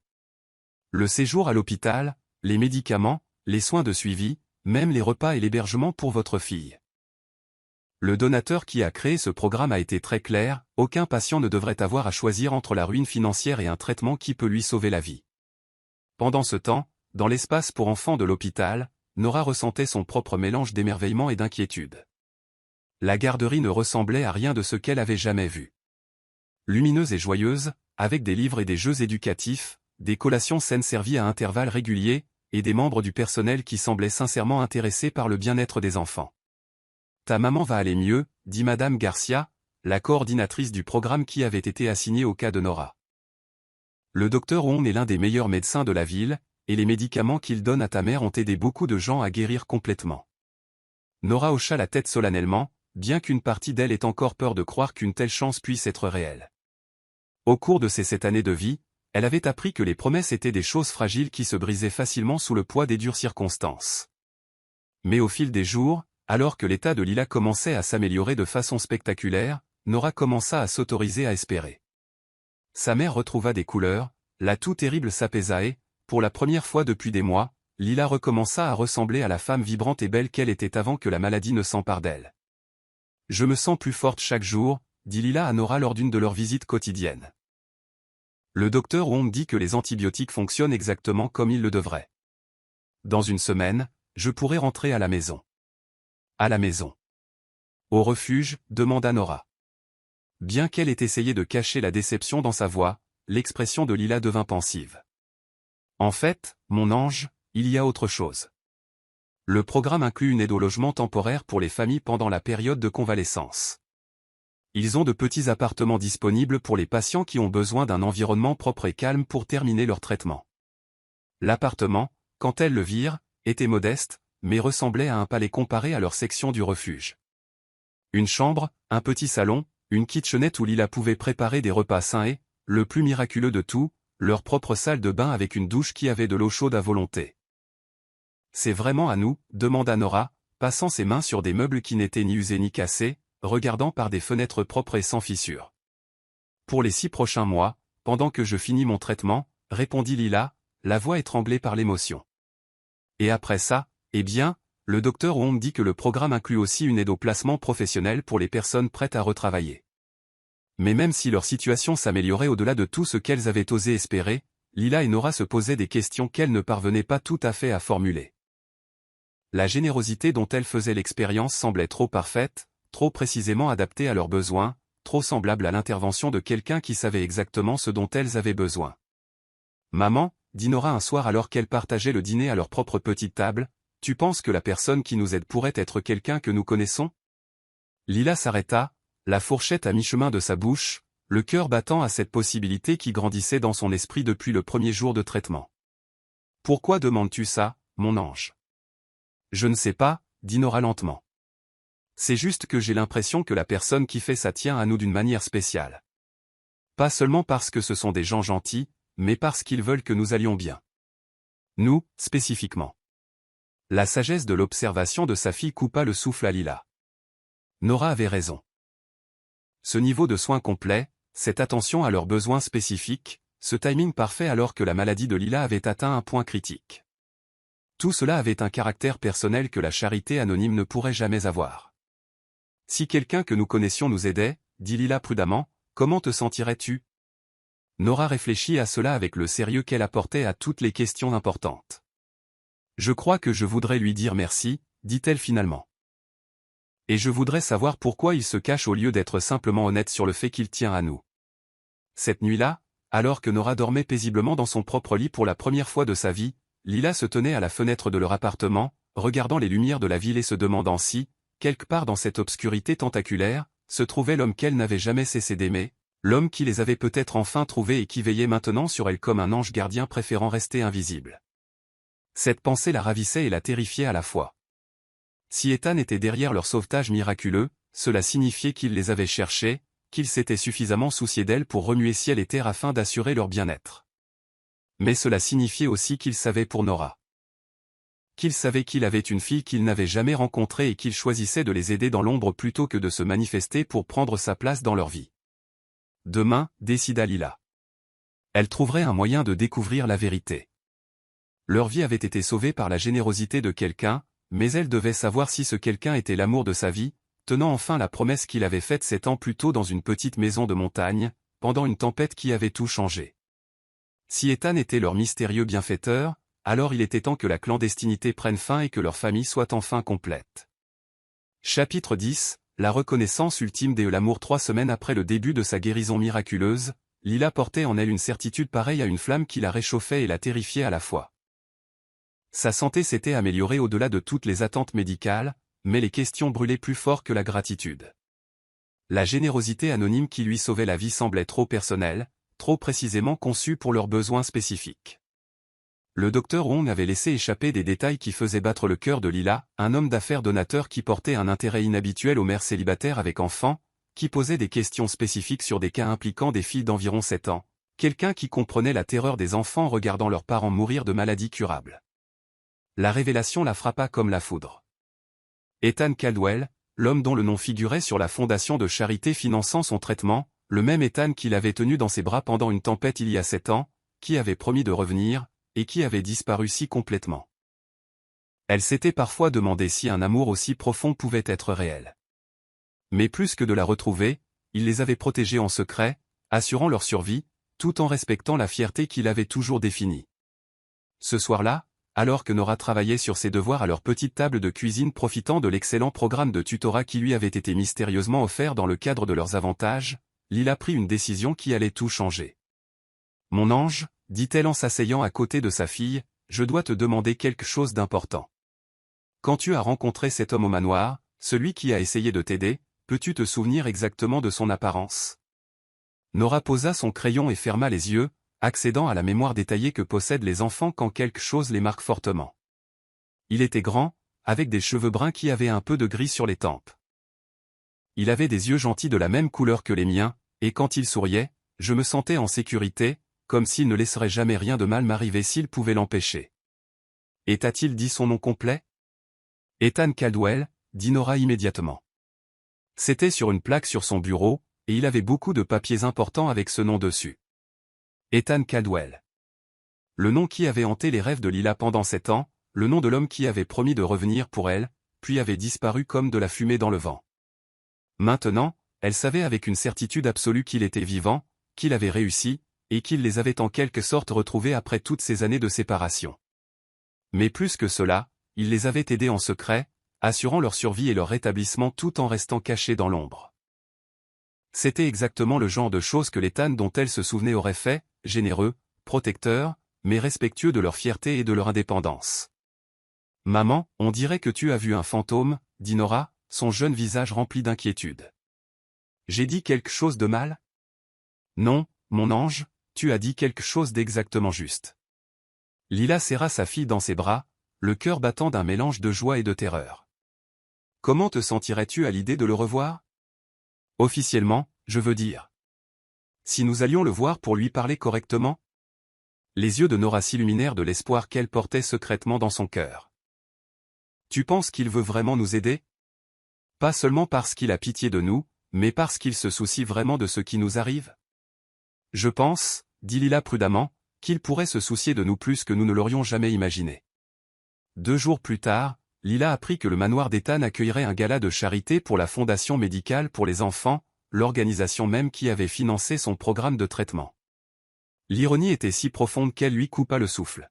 Le séjour à l'hôpital, les médicaments, les soins de suivi, même les repas et l'hébergement pour votre fille. Le donateur qui a créé ce programme a été très clair, aucun patient ne devrait avoir à choisir entre la ruine financière et un traitement qui peut lui sauver la vie. Pendant ce temps, dans l'espace pour enfants de l'hôpital, Nora ressentait son propre mélange d'émerveillement et d'inquiétude. La garderie ne ressemblait à rien de ce qu'elle avait jamais vu. Lumineuse et joyeuse, avec des livres et des jeux éducatifs, des collations saines servies à intervalles réguliers, et des membres du personnel qui semblaient sincèrement intéressés par le bien-être des enfants. Ta maman va aller mieux, dit Madame Garcia, la coordinatrice du programme qui avait été assignée au cas de Nora. Le docteur Wong est l'un des meilleurs médecins de la ville, et les médicaments qu'il donne à ta mère ont aidé beaucoup de gens à guérir complètement. Nora hocha la tête solennellement, bien qu'une partie d'elle ait encore peur de croire qu'une telle chance puisse être réelle. Au cours de ces 7 années de vie, elle avait appris que les promesses étaient des choses fragiles qui se brisaient facilement sous le poids des dures circonstances. Mais au fil des jours, alors que l'état de Lila commençait à s'améliorer de façon spectaculaire, Nora commença à s'autoriser à espérer. Sa mère retrouva des couleurs, la toux terrible s'apaisa et, pour la première fois depuis des mois, Lila recommença à ressembler à la femme vibrante et belle qu'elle était avant que la maladie ne s'empare d'elle. « Je me sens plus forte chaque jour », dit Lila à Nora lors d'une de leurs visites quotidiennes. Le docteur Wong dit que les antibiotiques fonctionnent exactement comme ils le devraient. Dans une semaine, je pourrai rentrer à la maison. À la maison. Au refuge, demanda Nora. Bien qu'elle ait essayé de cacher la déception dans sa voix, l'expression de Lila devint pensive. En fait, mon ange, il y a autre chose. Le programme inclut une aide au logement temporaire pour les familles pendant la période de convalescence. Ils ont de petits appartements disponibles pour les patients qui ont besoin d'un environnement propre et calme pour terminer leur traitement. L'appartement, quand elles le virent, était modeste, mais ressemblait à un palais comparé à leur section du refuge. Une chambre, un petit salon, une kitchenette où Lila pouvait préparer des repas sains et, le plus miraculeux de tout, leur propre salle de bain avec une douche qui avait de l'eau chaude à volonté. « C'est vraiment à nous ?» demanda Nora, passant ses mains sur des meubles qui n'étaient ni usés ni cassés, regardant par des fenêtres propres et sans fissures. « Pour les 6 prochains mois, pendant que je finis mon traitement, » répondit Lila, la voix étranglée par l'émotion. « Et après ça, eh bien, le docteur Wong dit que le programme inclut aussi une aide au placement professionnel pour les personnes prêtes à retravailler. » Mais même si leur situation s'améliorait au-delà de tout ce qu'elles avaient osé espérer, Lila et Nora se posaient des questions qu'elles ne parvenaient pas tout à fait à formuler. La générosité dont elles faisaient l'expérience semblait trop parfaite, trop précisément adaptée à leurs besoins, trop semblable à l'intervention de quelqu'un qui savait exactement ce dont elles avaient besoin. « Maman, » dit Nora un soir alors qu'elles partageaient le dîner à leur propre petite table, « tu penses que la personne qui nous aide pourrait être quelqu'un que nous connaissons ?» Lila s'arrêta, la fourchette à mi-chemin de sa bouche, le cœur battant à cette possibilité qui grandissait dans son esprit depuis le premier jour de traitement. « Pourquoi demandes-tu ça, mon ange ?» « Je ne sais pas, » dit Nora lentement. « C'est juste que j'ai l'impression que la personne qui fait ça tient à nous d'une manière spéciale. Pas seulement parce que ce sont des gens gentils, mais parce qu'ils veulent que nous allions bien. Nous, spécifiquement. » La sagesse de l'observation de sa fille coupa le souffle à Lila. Nora avait raison. Ce niveau de soins complet, cette attention à leurs besoins spécifiques, ce timing parfait alors que la maladie de Lila avait atteint un point critique. Tout cela avait un caractère personnel que la charité anonyme ne pourrait jamais avoir. Si quelqu'un que nous connaissions nous aidait, dit Lila prudemment, comment te sentirais-tu ? Nora réfléchit à cela avec le sérieux qu'elle apportait à toutes les questions importantes. Je crois que je voudrais lui dire merci, dit-elle finalement. Et je voudrais savoir pourquoi il se cache au lieu d'être simplement honnête sur le fait qu'il tient à nous. Cette nuit-là, alors que Nora dormait paisiblement dans son propre lit pour la première fois de sa vie, Lila se tenait à la fenêtre de leur appartement, regardant les lumières de la ville et se demandant si, quelque part dans cette obscurité tentaculaire, se trouvait l'homme qu'elle n'avait jamais cessé d'aimer, l'homme qui les avait peut-être enfin trouvés et qui veillait maintenant sur elle comme un ange gardien préférant rester invisible. Cette pensée la ravissait et la terrifiait à la fois. Si Ethan était derrière leur sauvetage miraculeux, cela signifiait qu'il les avait cherchés, qu'il s'était suffisamment soucié d'elle pour remuer ciel et terre afin d'assurer leur bien-être. Mais cela signifiait aussi qu'il savait pour Nora. Qu'il savait qu'il avait une fille qu'il n'avait jamais rencontrée et qu'il choisissait de les aider dans l'ombre plutôt que de se manifester pour prendre sa place dans leur vie. Demain, décida Lila. Elle trouverait un moyen de découvrir la vérité. Leur vie avait été sauvée par la générosité de quelqu'un, mais elle devait savoir si ce quelqu'un était l'amour de sa vie, tenant enfin la promesse qu'il avait faite 7 ans plus tôt dans une petite maison de montagne, pendant une tempête qui avait tout changé. Si Ethan était leur mystérieux bienfaiteur, alors il était temps que la clandestinité prenne fin et que leur famille soit enfin complète. Chapitre 10, la reconnaissance ultime de l'amour. 3 semaines après le début de sa guérison miraculeuse, Lila portait en elle une certitude pareille à une flamme qui la réchauffait et la terrifiait à la fois. Sa santé s'était améliorée au-delà de toutes les attentes médicales, mais les questions brûlaient plus fort que la gratitude. La générosité anonyme qui lui sauvait la vie semblait trop personnelle, trop précisément conçue pour leurs besoins spécifiques. Le docteur Wong avait laissé échapper des détails qui faisaient battre le cœur de Lila, un homme d'affaires donateur qui portait un intérêt inhabituel aux mères célibataires avec enfants, qui posait des questions spécifiques sur des cas impliquant des filles d'environ 7 ans, quelqu'un qui comprenait la terreur des enfants regardant leurs parents mourir de maladies curables. La révélation la frappa comme la foudre. Ethan Caldwell, l'homme dont le nom figurait sur la fondation de charité finançant son traitement, le même Ethan qui l'avait tenu dans ses bras pendant une tempête il y a 7 ans, qui avait promis de revenir, et qui avait disparu si complètement. Elle s'était parfois demandé si un amour aussi profond pouvait être réel. Mais plus que de la retrouver, il les avait protégés en secret, assurant leur survie, tout en respectant la fierté qu'il avait toujours définie. Ce soir-là, alors que Nora travaillait sur ses devoirs à leur petite table de cuisine profitant de l'excellent programme de tutorat qui lui avait été mystérieusement offert dans le cadre de leurs avantages, Lila prit une décision qui allait tout changer. « Mon ange, dit-elle en s'asseyant à côté de sa fille, je dois te demander quelque chose d'important. Quand tu as rencontré cet homme au manoir, celui qui a essayé de t'aider, peux-tu te souvenir exactement de son apparence ?» Nora posa son crayon et ferma les yeux, accédant à la mémoire détaillée que possèdent les enfants quand quelque chose les marque fortement. Il était grand, avec des cheveux bruns qui avaient un peu de gris sur les tempes. Il avait des yeux gentils de la même couleur que les miens, et quand il souriait, je me sentais en sécurité, comme s'il ne laisserait jamais rien de mal m'arriver s'il pouvait l'empêcher. Et t'a-t-il dit son nom complet ? Ethan Caldwell, dit Nora immédiatement. C'était sur une plaque sur son bureau, et il avait beaucoup de papiers importants avec ce nom dessus. Ethan Caldwell. Le nom qui avait hanté les rêves de Lila pendant 7 ans, le nom de l'homme qui avait promis de revenir pour elle, puis avait disparu comme de la fumée dans le vent. Maintenant, elle savait avec une certitude absolue qu'il était vivant, qu'il avait réussi, et qu'il les avait en quelque sorte retrouvés après toutes ces années de séparation. Mais plus que cela, il les avait aidés en secret, assurant leur survie et leur rétablissement tout en restant cachés dans l'ombre. C'était exactement le genre de choses que l'Ethan dont elle se souvenait aurait fait, généreux, protecteur, mais respectueux de leur fierté et de leur indépendance. « Maman, on dirait que tu as vu un fantôme, » dit Nora, son jeune visage rempli d'inquiétude. « J'ai dit quelque chose de mal ? » « Non, mon ange, tu as dit quelque chose d'exactement juste. » Lila serra sa fille dans ses bras, le cœur battant d'un mélange de joie et de terreur. « Comment te sentirais-tu à l'idée de le revoir ? Officiellement, je veux dire. Si nous allions le voir pour lui parler correctement ? Les yeux de Nora s'illuminèrent de l'espoir qu'elle portait secrètement dans son cœur. Tu penses qu'il veut vraiment nous aider ? Pas seulement parce qu'il a pitié de nous, mais parce qu'il se soucie vraiment de ce qui nous arrive ? Je pense, dit Lila prudemment, qu'il pourrait se soucier de nous plus que nous ne l'aurions jamais imaginé. 2 jours plus tard, Lila apprit que le manoir d'Ethan accueillerait un gala de charité pour la Fondation médicale pour les enfants, l'organisation même qui avait financé son programme de traitement. L'ironie était si profonde qu'elle lui coupa le souffle.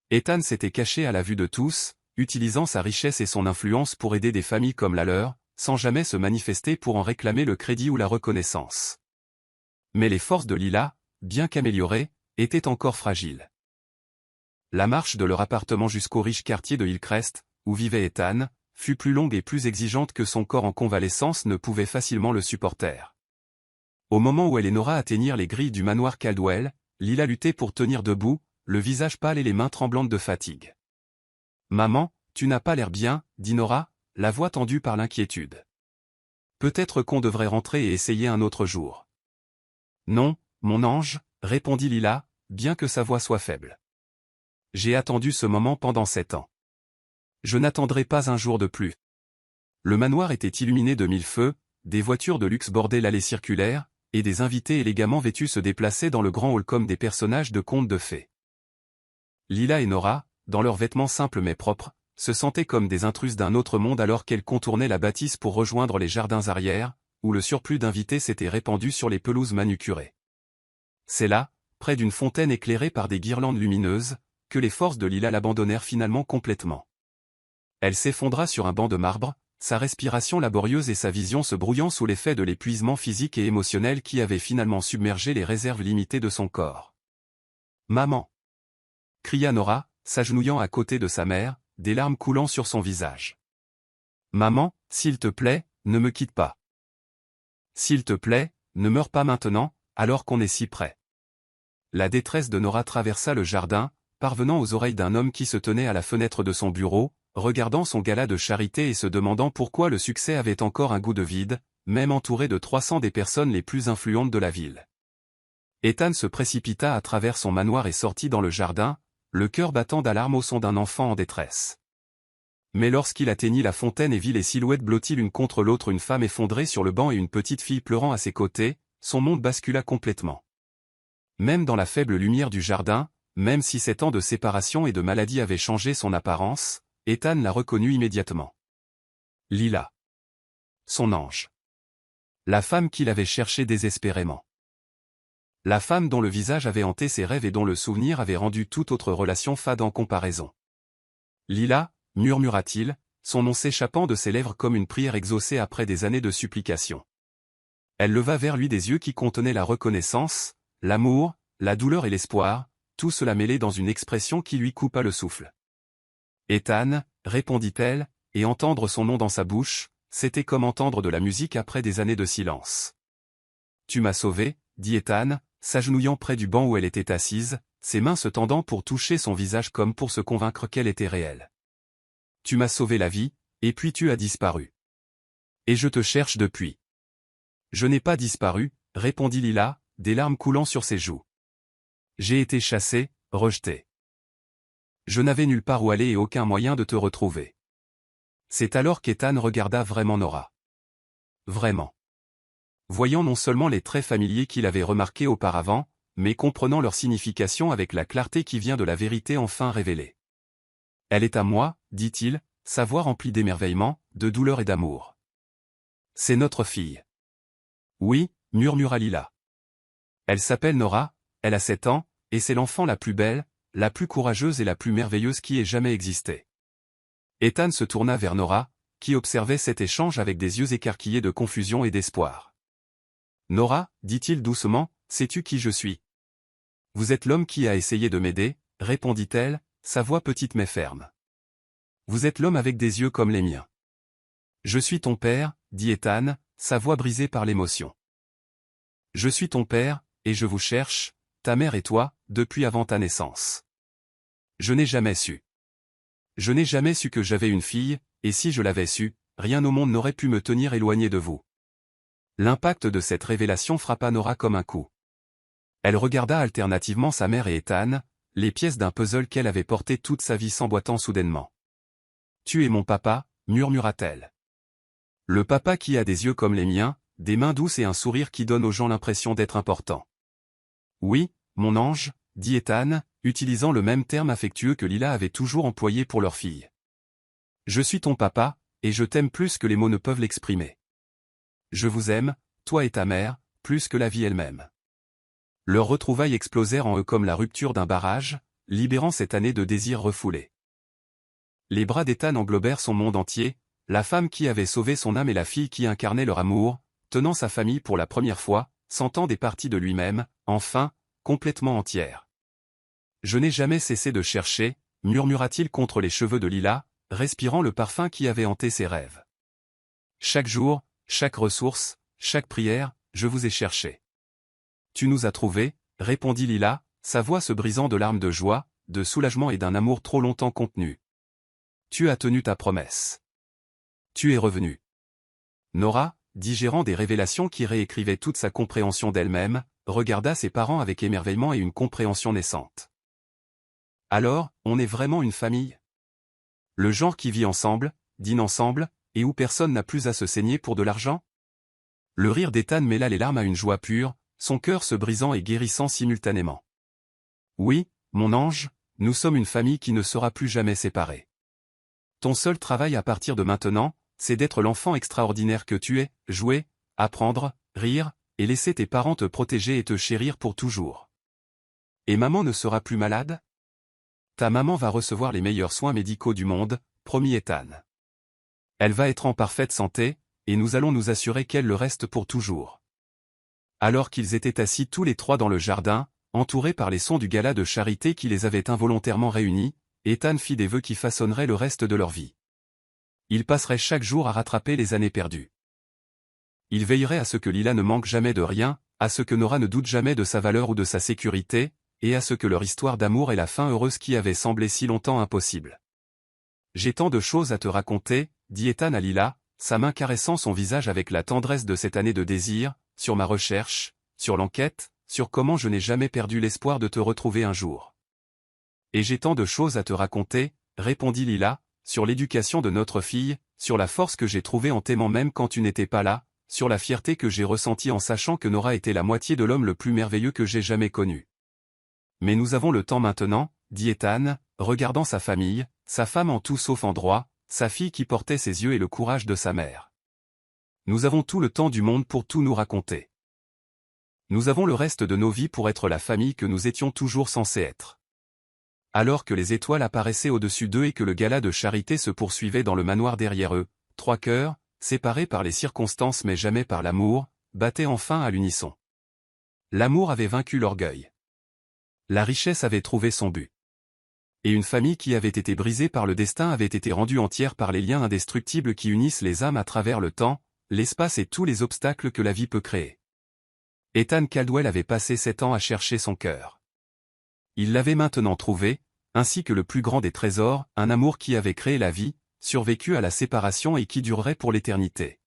Ethan s'était caché à la vue de tous, utilisant sa richesse et son influence pour aider des familles comme la leur, sans jamais se manifester pour en réclamer le crédit ou la reconnaissance. Mais les forces de Lila, bien qu'améliorées, étaient encore fragiles. La marche de leur appartement jusqu'au riche quartier de Hillcrest, où vivait Ethan, fut plus longue et plus exigeante que son corps en convalescence ne pouvait facilement le supporter. Au moment où elle et Nora atteignirent les grilles du manoir Caldwell, Lila luttait pour tenir debout, le visage pâle et les mains tremblantes de fatigue. « Maman, tu n'as pas l'air bien, dit Nora, la voix tendue par l'inquiétude. Peut-être qu'on devrait rentrer et essayer un autre jour. Non, mon ange, répondit Lila, bien que sa voix soit faible. J'ai attendu ce moment pendant 7 ans. Je n'attendrai pas un jour de plus. Le manoir était illuminé de 1000 feux, des voitures de luxe bordaient l'allée circulaire, et des invités élégamment vêtus se déplaçaient dans le grand hall comme des personnages de contes de fées. Lila et Nora, dans leurs vêtements simples mais propres, se sentaient comme des intruses d'un autre monde alors qu'elles contournaient la bâtisse pour rejoindre les jardins arrière, où le surplus d'invités s'était répandu sur les pelouses manucurées. C'est là, près d'une fontaine éclairée par des guirlandes lumineuses, que les forces de Lila l'abandonnèrent finalement complètement. Elle s'effondra sur un banc de marbre, sa respiration laborieuse et sa vision se brouillant sous l'effet de l'épuisement physique et émotionnel qui avait finalement submergé les réserves limitées de son corps. « Maman !» cria Nora, s'agenouillant à côté de sa mère, des larmes coulant sur son visage. « Maman, s'il te plaît, ne me quitte pas. S'il te plaît, ne meurs pas maintenant, alors qu'on est si près. » La détresse de Nora traversa le jardin, parvenant aux oreilles d'un homme qui se tenait à la fenêtre de son bureau, regardant son gala de charité et se demandant pourquoi le succès avait encore un goût de vide, même entouré de 300 des personnes les plus influentes de la ville. Ethan se précipita à travers son manoir et sortit dans le jardin, le cœur battant d'alarme au son d'un enfant en détresse. Mais lorsqu'il atteignit la fontaine et vit les silhouettes blotties l'une contre l'autre, une femme effondrée sur le banc et une petite fille pleurant à ses côtés, son monde bascula complètement. Même dans la faible lumière du jardin, même si 7 ans de séparation et de maladie avaient changé son apparence, Ethan la reconnut immédiatement. Lila. Son ange. La femme qu'il avait cherchée désespérément. La femme dont le visage avait hanté ses rêves et dont le souvenir avait rendu toute autre relation fade en comparaison. Lila, murmura-t-il, son nom s'échappant de ses lèvres comme une prière exaucée après des années de supplication. Elle leva vers lui des yeux qui contenaient la reconnaissance, l'amour, la douleur et l'espoir, tout cela mêlé dans une expression qui lui coupa le souffle. Ethan, répondit-elle, et entendre son nom dans sa bouche, c'était comme entendre de la musique après des années de silence. Tu m'as sauvé, dit Ethan, s'agenouillant près du banc où elle était assise, ses mains se tendant pour toucher son visage comme pour se convaincre qu'elle était réelle. Tu m'as sauvé la vie, et puis tu as disparu. Et je te cherche depuis. Je n'ai pas disparu, répondit Lila, des larmes coulant sur ses joues. J'ai été chassé, rejeté. Je n'avais nulle part où aller et aucun moyen de te retrouver. C'est alors qu'Ethan regarda vraiment Nora. Vraiment. Voyant non seulement les traits familiers qu'il avait remarqués auparavant, mais comprenant leur signification avec la clarté qui vient de la vérité enfin révélée. Elle est à moi, dit-il, sa voix remplie d'émerveillement, de douleur et d'amour. C'est notre fille. Oui, murmura Lila. Elle s'appelle Nora, elle a 7 ans, et c'est l'enfant la plus belle, la plus courageuse et la plus merveilleuse qui ait jamais existé. Ethan se tourna vers Nora, qui observait cet échange avec des yeux écarquillés de confusion et d'espoir. Nora, dit-il doucement, sais-tu qui je suis? Vous êtes l'homme qui a essayé de m'aider, répondit-elle, sa voix petite mais ferme. Vous êtes l'homme avec des yeux comme les miens. Je suis ton père, dit Ethan, sa voix brisée par l'émotion. Je suis ton père, et je vous cherche, ta mère et toi, depuis avant ta naissance. Je n'ai jamais su. Je n'ai jamais su que j'avais une fille, et si je l'avais su, rien au monde n'aurait pu me tenir éloigné de vous. L'impact de cette révélation frappa Nora comme un coup. Elle regarda alternativement sa mère et Ethan, les pièces d'un puzzle qu'elle avait porté toute sa vie s'emboîtant soudainement. Tu es mon papa, murmura-t-elle. Le papa qui a des yeux comme les miens, des mains douces et un sourire qui donne aux gens l'impression d'être important. Oui, mon ange, dit Ethan, utilisant le même terme affectueux que Lila avait toujours employé pour leur fille. Je suis ton papa, et je t'aime plus que les mots ne peuvent l'exprimer. Je vous aime, toi et ta mère, plus que la vie elle-même. Leurs retrouvailles explosèrent en eux comme la rupture d'un barrage, libérant cette année de désirs refoulés. Les bras d'Ethan englobèrent son monde entier, la femme qui avait sauvé son âme et la fille qui incarnait leur amour, tenant sa famille pour la première fois, sentant des parties de lui-même, enfin, complètement entières. Je n'ai jamais cessé de chercher, murmura-t-il contre les cheveux de Lila, respirant le parfum qui avait hanté ses rêves. Chaque jour, chaque ressource, chaque prière, je vous ai cherché. Tu nous as trouvés, répondit Lila, sa voix se brisant de larmes de joie, de soulagement et d'un amour trop longtemps contenu. Tu as tenu ta promesse. Tu es revenu. Nora, digérant des révélations qui réécrivaient toute sa compréhension d'elle-même, regarda ses parents avec émerveillement et une compréhension naissante. Alors, on est vraiment une famille? Le genre qui vit ensemble, dîne ensemble, et où personne n'a plus à se saigner pour de l'argent? Le rire d'Ethan mêla les larmes à une joie pure, son cœur se brisant et guérissant simultanément. Oui, mon ange, nous sommes une famille qui ne sera plus jamais séparée. Ton seul travail à partir de maintenant, c'est d'être l'enfant extraordinaire que tu es, jouer, apprendre, rire, et laisser tes parents te protéger et te chérir pour toujours. Et maman ne sera plus malade? Ta maman va recevoir les meilleurs soins médicaux du monde, promis Ethan. Elle va être en parfaite santé, et nous allons nous assurer qu'elle le reste pour toujours. Alors qu'ils étaient assis tous les trois dans le jardin, entourés par les sons du gala de charité qui les avait involontairement réunis, Ethan fit des vœux qui façonneraient le reste de leur vie. Il passerait chaque jour à rattraper les années perdues. Il veillerait à ce que Lila ne manque jamais de rien, à ce que Nora ne doute jamais de sa valeur ou de sa sécurité, et à ce que leur histoire d'amour ait la fin heureuse qui avait semblé si longtemps impossible. J'ai tant de choses à te raconter, dit Ethan à Lila, sa main caressant son visage avec la tendresse de cette année de désir, sur ma recherche, sur l'enquête, sur comment je n'ai jamais perdu l'espoir de te retrouver un jour. Et j'ai tant de choses à te raconter, répondit Lila, sur l'éducation de notre fille, sur la force que j'ai trouvée en t'aimant même quand tu n'étais pas là, sur la fierté que j'ai ressentie en sachant que Nora était la moitié de l'homme le plus merveilleux que j'ai jamais connu. Mais nous avons le temps maintenant, dit Ethan, regardant sa famille, sa femme en tout sauf en droit, sa fille qui portait ses yeux et le courage de sa mère. Nous avons tout le temps du monde pour tout nous raconter. Nous avons le reste de nos vies pour être la famille que nous étions toujours censés être. Alors que les étoiles apparaissaient au-dessus d'eux et que le gala de charité se poursuivait dans le manoir derrière eux, trois cœurs, séparés par les circonstances mais jamais par l'amour, battaient enfin à l'unisson. L'amour avait vaincu l'orgueil. La richesse avait trouvé son but. Et une famille qui avait été brisée par le destin avait été rendue entière par les liens indestructibles qui unissent les âmes à travers le temps, l'espace et tous les obstacles que la vie peut créer. Ethan Caldwell avait passé 7 ans à chercher son cœur. Il l'avait maintenant trouvé, ainsi que le plus grand des trésors, un amour qui avait créé la vie, survécu à la séparation et qui durerait pour l'éternité.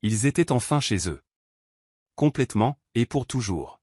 Ils étaient enfin chez eux. Complètement, et pour toujours.